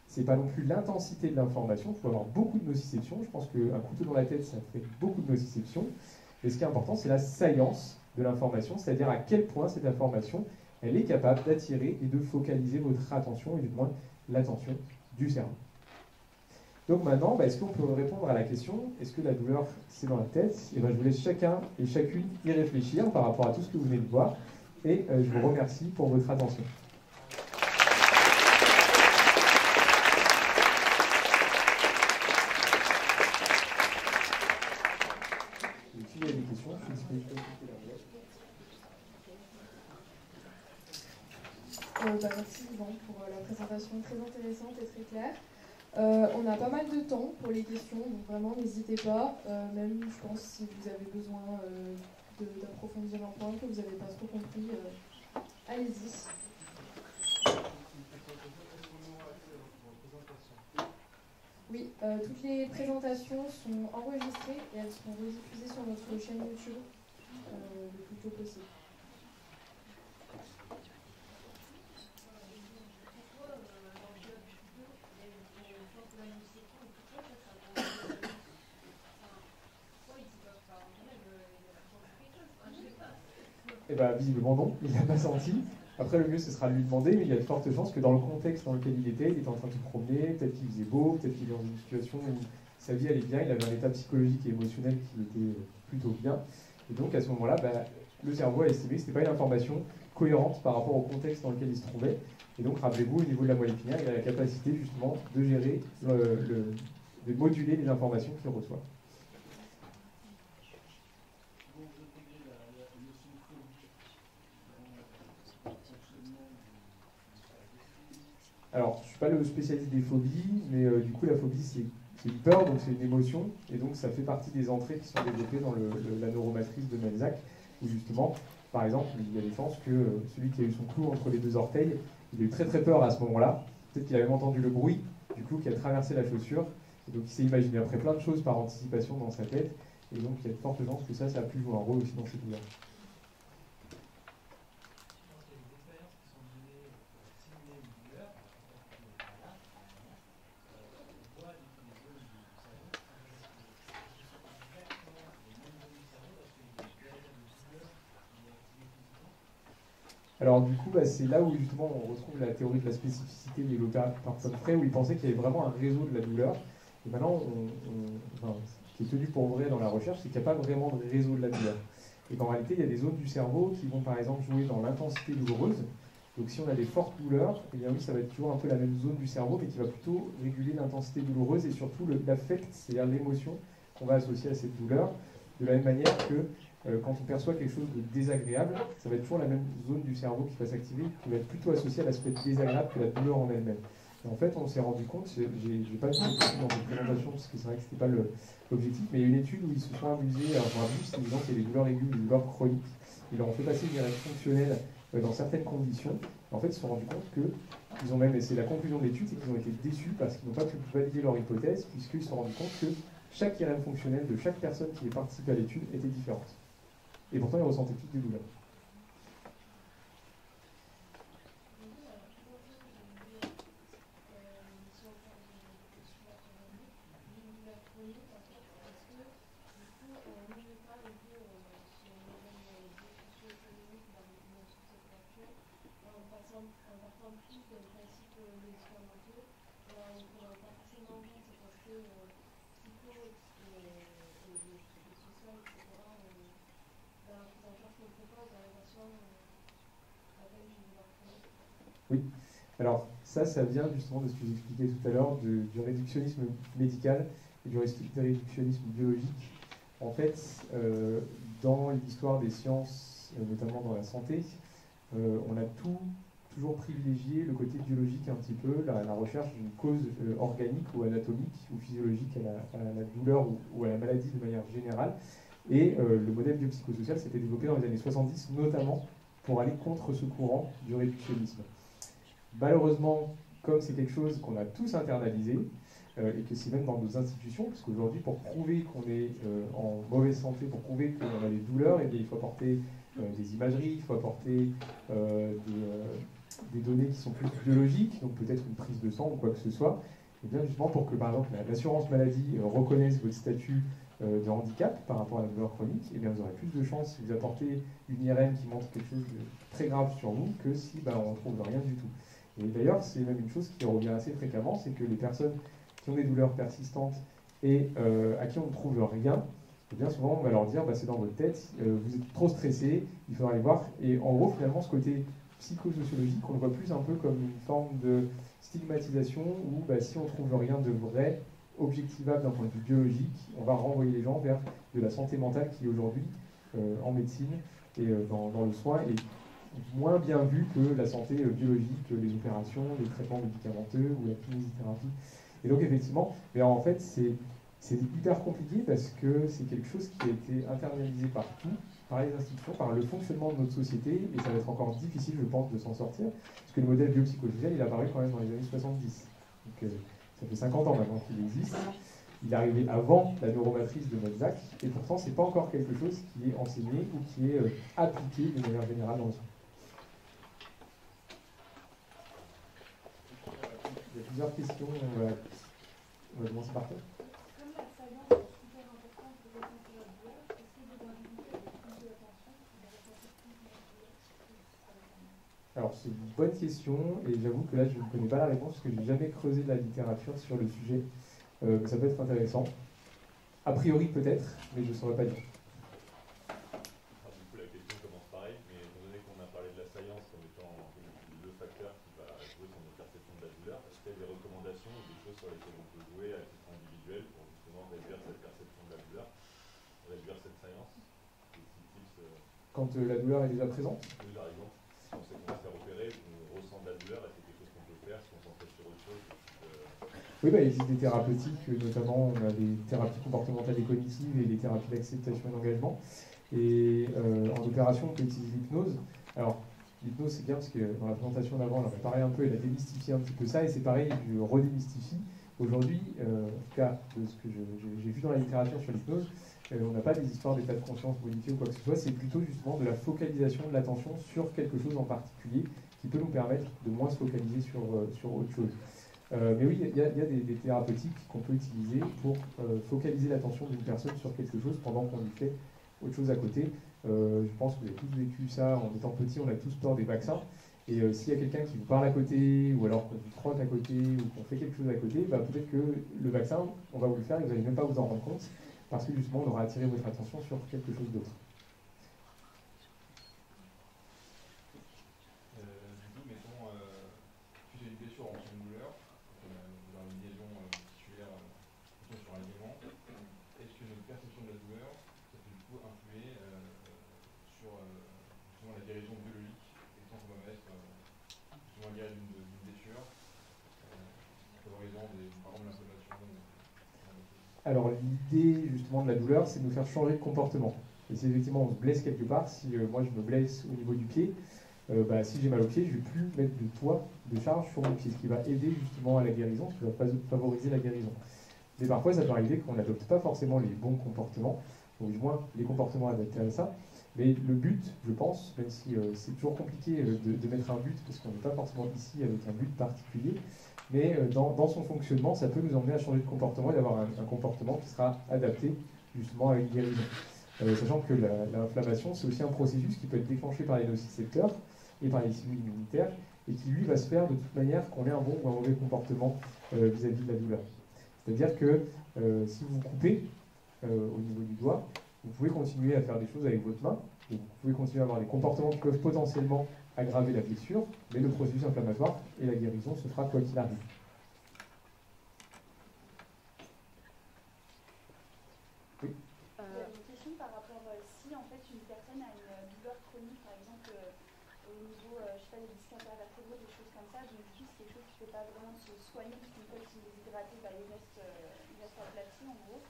c'est pas non plus l'intensité de l'information, il faut avoir beaucoup de nociception, je pense qu'un couteau dans la tête, ça fait beaucoup de nociception, mais ce qui est important, c'est la saillance de l'information, c'est-à-dire à quel point cette information elle est capable d'attirer et de focaliser votre attention, et du moins l'attention du cerveau. Donc maintenant, est-ce qu'on peut répondre à la question, est-ce que la douleur, c'est dans la tête? Et je vous laisse chacun et chacune y réfléchir par rapport à tout ce que vous venez de voir, et je vous remercie pour votre attention. Et s'il y a des questions, je suis disponible. Merci Yvan pour la présentation très intéressante et très claire. On a pas mal de temps pour les questions, donc vraiment n'hésitez pas, même je pense si vous avez besoin d'approfondir un point que vous n'avez pas trop compris, allez-y. Oui, toutes les présentations sont enregistrées et elles seront rediffusées sur notre chaîne YouTube le plus tôt possible. Eh bien, visiblement non, il n'a pas senti. Après, le mieux, ce sera de lui demander, mais il y a de fortes chances que dans le contexte dans lequel il était en train de se promener, peut-être qu'il faisait beau, peut-être qu'il est dans une situation où sa vie allait bien, il avait un état psychologique et émotionnel qui était plutôt bien. Et donc, à ce moment-là, le cerveau a estimé que ce n'était pas une information cohérente par rapport au contexte dans lequel il se trouvait. Et donc, rappelez-vous, au niveau de la moelle épinière, il a la capacité justement de gérer, de moduler les informations qu'il reçoit. Alors, je ne suis pas le spécialiste des phobies, mais du coup, la phobie, c'est une peur, donc c'est une émotion, et donc ça fait partie des entrées qui sont développées dans la neuromatrice de Melzack, où justement, par exemple, il y a des chances que celui qui a eu son clou entre les deux orteils, il a eu très très peur à ce moment-là, peut-être qu'il avait entendu le bruit du clou qui a traversé la chaussure, Et donc il s'est imaginé après plein de choses par anticipation dans sa tête, et donc il y a de fortes chances que ça a pu jouer un rôle aussi dans ces douleurs. Alors du coup, c'est là où justement on retrouve la théorie de la spécificité développée par Pomfrey, où il pensait qu'il y avait vraiment un réseau de la douleur. Et maintenant, ce qui est tenu pour vrai dans la recherche, c'est qu'il n'y a pas vraiment de réseau de la douleur. Et qu'en réalité, il y a des zones du cerveau qui vont par exemple jouer dans l'intensité douloureuse. Donc si on a des fortes douleurs, eh bien oui, ça va être toujours un peu la même zone du cerveau, mais qui va plutôt réguler l'intensité douloureuse et surtout l'affect, c'est-à-dire l'émotion qu'on va associer à cette douleur, de la même manière que quand on perçoit quelque chose de désagréable, ça va être toujours la même zone du cerveau qui va s'activer, qui va être plutôt associée à l'aspect désagréable que la douleur en elle-même. Et en fait, on s'est rendu compte, j'ai pas tout expliqué dans cette présentation parce que c'est vrai que c'était pas l'objectif, mais il y a une étude où ils se sont amusés à voir juste des gens qui avaient des douleurs aiguës, des douleurs chroniques. Ils leur ont fait passer une IRM fonctionnelle dans certaines conditions. En fait, ils se sont rendus compte qu'ils ont même, et c'est la conclusion de l'étude, c'est qu'ils ont été déçus parce qu'ils n'ont pas pu valider leur hypothèse, puisqu'ils se sont rendus compte que chaque IRM fonctionnelle de chaque personne qui est participé à l'étude était différente. Et pourtant, ils ressentaient toutes des douleurs. Oui, alors ça vient justement de ce que j'expliquais tout à l'heure, du réductionnisme médical et du réductionnisme biologique. En fait, dans l'histoire des sciences, notamment dans la santé, on a toujours privilégié le côté biologique un petit peu, la recherche d'une cause organique ou anatomique ou physiologique à la douleur ou à la maladie de manière générale. Et le modèle biopsychosocial s'était développé dans les années 70, notamment pour aller contre ce courant du réductionnisme. Malheureusement, comme c'est quelque chose qu'on a tous internalisé, et que c'est même dans nos institutions, parce qu'aujourd'hui, pour prouver qu'on est en mauvaise santé, pour prouver qu'on a des douleurs, eh bien, il faut apporter des imageries, il faut apporter des données qui sont plus biologiques, donc peut-être une prise de sang ou quoi que ce soit, et bien justement pour que par exemple l'assurance maladie reconnaisse votre statut de handicap par rapport à la douleur chronique, et bien vous aurez plus de chances si vous apportez une IRM qui montre quelque chose de très grave sur vous que si on ne trouve rien du tout. Et d'ailleurs, c'est même une chose qui revient assez fréquemment, c'est que les personnes qui ont des douleurs persistantes et à qui on ne trouve rien, et bien souvent on va leur dire c'est dans votre tête, vous êtes trop stressé, il faudra aller voir. Et en gros, finalement, ce côté psychosociologique, on le voit plus un peu comme une forme de stigmatisation où si on ne trouve rien de vrai, objectivable d'un point de vue biologique, on va renvoyer les gens vers de la santé mentale qui aujourd'hui, en médecine et dans le soin, est moins bien vu que la santé biologique, les opérations, les traitements médicamenteux ou la kinésithérapie. Et donc effectivement, mais en fait c'est hyper compliqué parce que c'est quelque chose qui a été internalisé partout, par les institutions, par le fonctionnement de notre société, et ça va être encore difficile, je pense, de s'en sortir, parce que le modèle biopsychosocial, il est apparu quand même dans les années 70. Donc ça fait 50 ans maintenant qu'il existe. Il est arrivé avant la neuromatrice de Mozart, et pourtant c'est pas encore quelque chose qui est enseigné ou qui est appliqué de manière générale dans le soin. Il y a plusieurs questions, on va commencer par toi. Comme la science est super importante pour répondre à la douleur, est-ce que des individus avec plus de l'attention vont ressentir plus de douleur? Alors c'est une bonne question, et j'avoue que là je ne connais pas la réponse parce que je n'ai jamais creusé de la littérature sur le sujet. Mais ça peut être intéressant. A priori peut-être, mais je ne saurais pas dire. Du coup la question commence pareil, mais étant donné qu'on a parlé de la science comme étant le facteur qui va jouer sur notre perception de la douleur, est-ce qu'il y a des recommandations ou des choses sur lesquelles on peut jouer à titre individuel pour justement réduire cette perception de la douleur, réduire cette science? Quand la douleur est déjà présente? Oui, par exemple, si on sait qu'on va se faire opérer, qu'on ressent de la douleur, est-ce qu'il y a quelque chose qu'on peut faire, se concentrer sur autre chose? Oui, il existe des thérapeutiques, notamment on a des thérapies comportementales et cognitives et des thérapies d'acceptation et d'engagement. Et en opération, on peut utiliser l'hypnose. Alors, l'hypnose, c'est bien parce que dans la présentation d'avant, elle en a parlé un peu, elle a démystifié un petit peu ça, et c'est pareil, je redémystifie. Aujourd'hui, en tout cas, de ce que j'ai vu dans la littérature sur l'hypnose, on n'a pas des histoires d'état de conscience modifié ou quoi que ce soit, c'est plutôt justement de la focalisation de l'attention sur quelque chose en particulier qui peut nous permettre de moins se focaliser sur autre chose. Mais oui, il y a des thérapeutiques qu'on peut utiliser pour focaliser l'attention d'une personne sur quelque chose pendant qu'on lui fait autre chose à côté. Je pense que vous avez tous vécu ça en étant petit, on a tous peur des vaccins. Et s'il y a quelqu'un qui vous parle à côté, ou alors qu'on vous frotte à côté, ou qu'on fait quelque chose à côté, bah, peut-être que le vaccin, on va vous le faire et vous n'allez même pas vous en rendre compte, parce que justement, on aura attiré votre attention sur quelque chose d'autre. Du coup, mettons, si j'ai une blessure en une douleur, dans une liaison tissulaire sur un ligament, est-ce que notre perception de la douleur, ça peut du coup influer sur justement la guérison biologique, et quand on va mettre justement guérir d'une blessure, favorisant par exemple l'inflammation. Alors l'idée justement de la douleur, c'est de nous faire changer de comportement. Et si effectivement on se blesse quelque part, si moi je me blesse au niveau du pied, si j'ai mal au pied, je ne vais plus mettre de poids, de charge sur mon pied, ce qui va aider justement à la guérison, ce qui va favoriser la guérison. Mais parfois ça peut arriver qu'on n'adopte pas forcément les bons comportements, ou du moins les comportements adaptés à ça. Mais le but, je pense, même si c'est toujours compliqué de mettre un but, parce qu'on n'est pas forcément ici avec un but particulier, mais dans son fonctionnement, ça peut nous emmener à changer de comportement et d'avoir un comportement qui sera adapté justement à une guérison. Sachant que l'inflammation, c'est aussi un processus qui peut être déclenché par les nocicepteurs et par les cellules immunitaires, et qui lui va se faire de toute manière qu'on ait un bon ou un mauvais comportement vis-à-vis de la douleur. C'est-à-dire que si vous coupez au niveau du doigt, vous pouvez continuer à faire des choses avec votre main, donc vous pouvez continuer à avoir des comportements qui peuvent potentiellement aggraver la blessure, mais le processus inflammatoire et la guérison se fera quoi qu'il arrive. Oui. Une question par rapport si en fait une personne a une douleur chronique, par exemple au niveau, je sais pas, des disques intervertébraux, des choses comme ça, donc du coup c'est quelque chose qui ne peut pas vraiment se soigner, parce qu'une fois qu'il est déshydraté, il reste aplati en gros.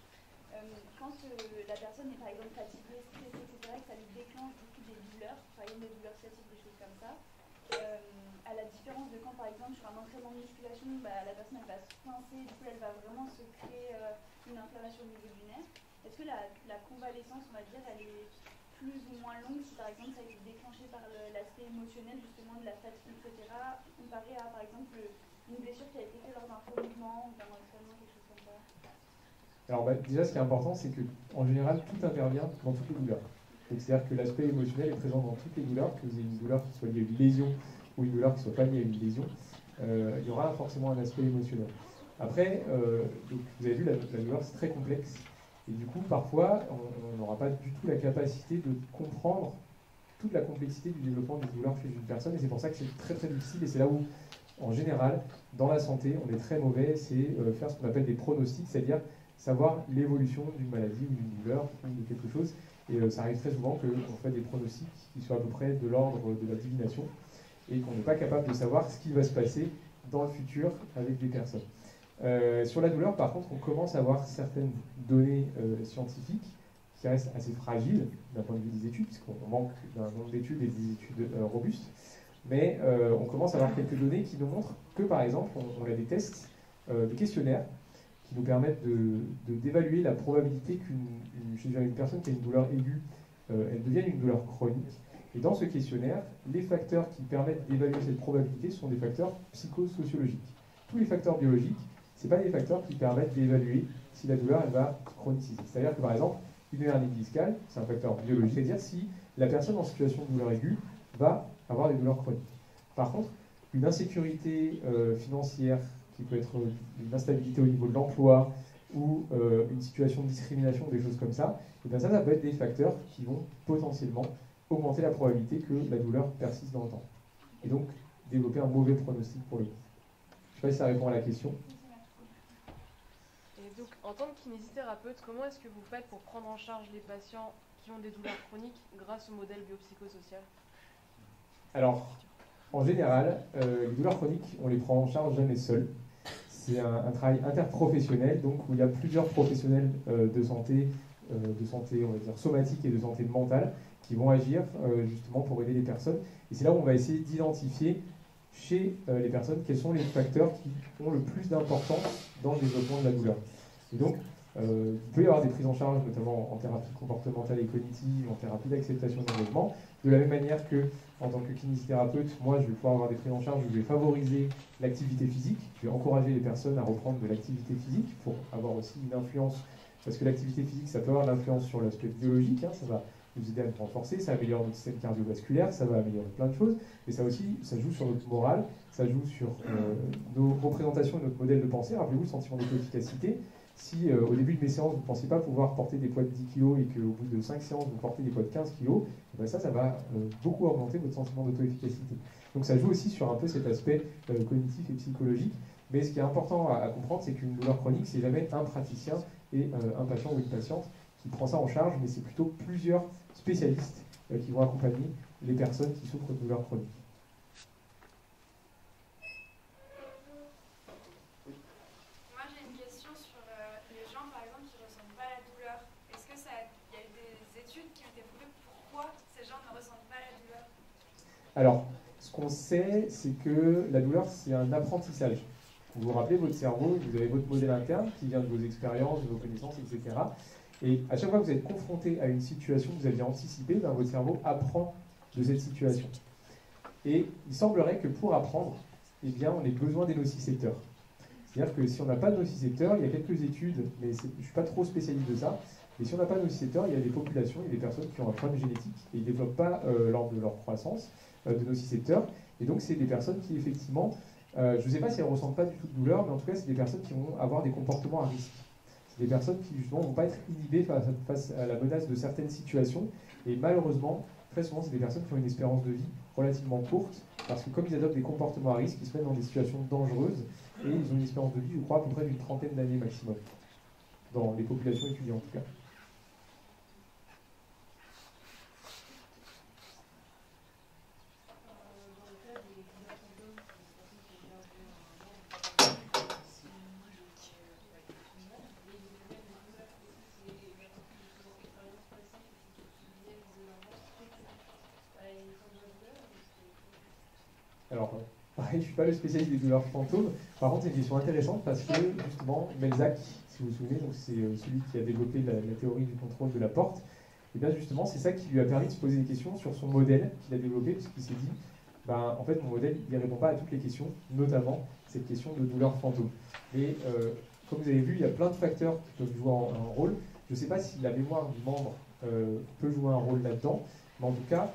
Quand la personne est par exemple fatiguée, stressée, etc., que ça lui déclenche du coup des douleurs, par exemple des douleurs sciatiques, des choses comme ça, à la différence de quand par exemple sur un entraînement de musculation, la personne elle va se coincer, du coup elle va vraiment se créer une inflammation au niveau du nerf. Est-ce que la convalescence, on va dire, elle est plus ou moins longue si par exemple ça a été déclenché par l'aspect émotionnel justement de la fatigue, etc., comparé à par exemple une blessure qui a été faite lors d'un faux mouvement ou d'un entraînement, quelque chose comme ça? Alors déjà, ce qui est important, c'est qu'en général, tout intervient dans toutes les douleurs. C'est-à-dire que l'aspect émotionnel est présent dans toutes les douleurs, que vous ayez une douleur qui soit liée à une lésion ou une douleur qui ne soit pas liée à une lésion, il y aura forcément un aspect émotionnel. Après, donc, vous avez vu, la douleur, c'est très complexe. Et du coup, parfois, on n'aura pas du tout la capacité de comprendre toute la complexité du développement des douleurs chez une personne. Et c'est pour ça que c'est très très difficile. Et c'est là où, en général, dans la santé, on est très mauvais, c'est faire ce qu'on appelle des pronostics, c'est-à-dire savoir l'évolution d'une maladie ou d'une douleur ou de quelque chose. Et ça arrive très souvent qu'on fait des pronostics qui soient à peu près de l'ordre de la divination et qu'on n'est pas capable de savoir ce qui va se passer dans le futur avec des personnes. Sur la douleur, par contre, on commence à avoir certaines données scientifiques qui restent assez fragiles d'un point de vue des études, puisqu'on manque d'un nombre d'études et des études robustes. Mais on commence à avoir quelques données qui nous montrent que, par exemple, on a des tests, des questionnaires, qui nous permettent d'évaluer la probabilité chez une personne qui a une douleur aiguë, elle devienne une douleur chronique. Et dans ce questionnaire, les facteurs qui permettent d'évaluer cette probabilité sont des facteurs psychosociologiques. Tous les facteurs biologiques, ce pas des facteurs qui permettent d'évaluer si la douleur elle va chroniciser. C'est-à-dire que par exemple, une hernie discale, c'est un facteur biologique, c'est-à-dire si la personne en situation de douleur aiguë va avoir des douleurs chroniques. Par contre, une insécurité financière, qui peut être une instabilité au niveau de l'emploi ou une situation de discrimination, des choses comme ça, et bien ça peut être des facteurs qui vont potentiellement augmenter la probabilité que la douleur persiste dans le temps. Et donc développer un mauvais pronostic pour le coup. Je ne sais pas si ça répond à la question. Et donc, en tant que kinésithérapeute, comment est-ce que vous faites pour prendre en charge les patients qui ont des douleurs chroniques grâce au modèle biopsychosocial? Alors, en général, les douleurs chroniques, on les prend en charge jamais seuls. C'est un travail interprofessionnel, donc où il y a plusieurs professionnels de santé, on va dire somatique et de santé mentale, qui vont agir justement pour aider les personnes. Et c'est là où on va essayer d'identifier chez les personnes quels sont les facteurs qui ont le plus d'importance dans le développement de la douleur. Et donc, il peut y avoir des prises en charge, notamment en thérapie comportementale et cognitive, en thérapie d'acceptation de l'engagement, de la même manière que, en tant que kinésithérapeute, moi, je vais pouvoir avoir des prises en charge où je vais favoriser l'activité physique, je vais encourager les personnes à reprendre de l'activité physique pour avoir aussi une influence, parce que l'activité physique, ça peut avoir de l'influence sur l'aspect biologique, hein, ça va nous aider à nous renforcer, ça améliore notre système cardiovasculaire, ça va améliorer plein de choses, mais ça aussi, ça joue sur notre morale, ça joue sur nos représentations et notre modèle de pensée. Rappelez-vous le sentiment d'auto-efficacité. Si au début de mes séances, vous ne pensiez pas pouvoir porter des poids de 10 kg et qu'au bout de 5 séances, vous portez des poids de 15 kg, et ben ça va beaucoup augmenter votre sentiment d'auto-efficacité. Donc ça joue aussi sur un peu cet aspect cognitif et psychologique. Mais ce qui est important à comprendre, c'est qu'une douleur chronique, c'est jamais un praticien et un patient ou une patiente qui prend ça en charge, mais c'est plutôt plusieurs spécialistes qui vont accompagner les personnes qui souffrent de douleurs chroniques. Moi j'ai une question sur les gens par exemple qui ne ressentent pas la douleur. Est-ce que y a eu des études qui ont été prouvées pourquoi ces gens ne ressentent pas la douleur? Alors, ce qu'on sait, c'est que la douleur, c'est un apprentissage. Vous vous rappelez, votre cerveau, vous avez votre modèle interne qui vient de vos expériences, de vos connaissances, etc. Et à chaque fois que vous êtes confronté à une situation que vous aviez anticipée, ben, votre cerveau apprend de cette situation. Et il semblerait que pour apprendre, eh bien, on ait besoin des nocicepteurs. C'est-à-dire que si on n'a pas de nocicepteurs, il y a quelques études, mais je ne suis pas trop spécialiste de ça, mais si on n'a pas de nocicepteurs, il y a des populations, il y a des personnes qui ont un problème génétique et ils ne développent pas, lors de leur croissance, de nocicepteurs. Et donc, c'est des personnes qui, effectivement, je ne sais pas si elles ne ressentent pas du tout de douleur, mais en tout cas, c'est des personnes qui vont avoir des comportements à risque. C'est des personnes qui, justement, ne vont pas être inhibées face à la menace de certaines situations. Et malheureusement, très souvent, c'est des personnes qui ont une espérance de vie relativement courte, parce que comme ils adoptent des comportements à risque, ils se mettent dans des situations dangereuses, et ils ont une espérance de vie, je crois, à peu près d'une trentaine d'années maximum, dans les populations étudiées en tout cas. Alors, pareil, je ne suis pas le spécialiste des douleurs fantômes. Par contre, c'est une question intéressante parce que, justement, Melzack, si vous vous souvenez, c'est celui qui a développé la théorie du contrôle de la porte, et bien justement, c'est ça qui lui a permis de se poser des questions sur son modèle qu'il a développé, parce qu'il s'est dit, ben, en fait, mon modèle, il ne répond pas à toutes les questions, notamment cette question de douleur fantôme. Et comme vous avez vu, il y a plein de facteurs qui peuvent jouer un rôle. Je ne sais pas si la mémoire du membre peut jouer un rôle là-dedans, mais en tout cas,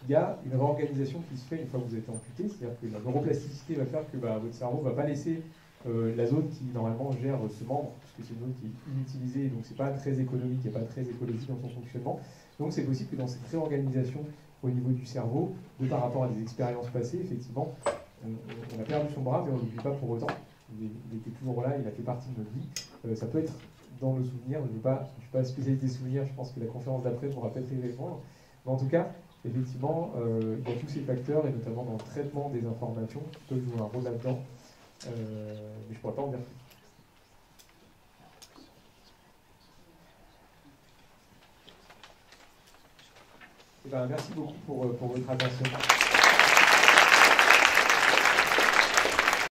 il y a une réorganisation qui se fait une fois que vous êtes amputé, c'est-à-dire que la neuroplasticité va faire que votre cerveau ne va pas laisser la zone qui normalement gère ce membre, parce que c'est une zone qui est inutilisée, donc c'est pas très économique et pas très écologique dans son fonctionnement. Donc c'est possible que dans cette réorganisation au niveau du cerveau, par rapport à des expériences passées, effectivement, on a perdu son bras, mais on ne l'oublie pas pour autant. Il était toujours là, il a fait partie de notre vie. Ça peut être dans nos souvenirs, je ne suis pas spécialiste des souvenirs, je pense que la conférence d'après pourra peut-être y répondre. Mais en tout cas, effectivement, il y a tous ces facteurs, et notamment dans le traitement des informations, qui peuvent jouer un rôle là-dedans. Mais je ne pourrais pas en dire plus. Eh ben, merci beaucoup pour votre attention.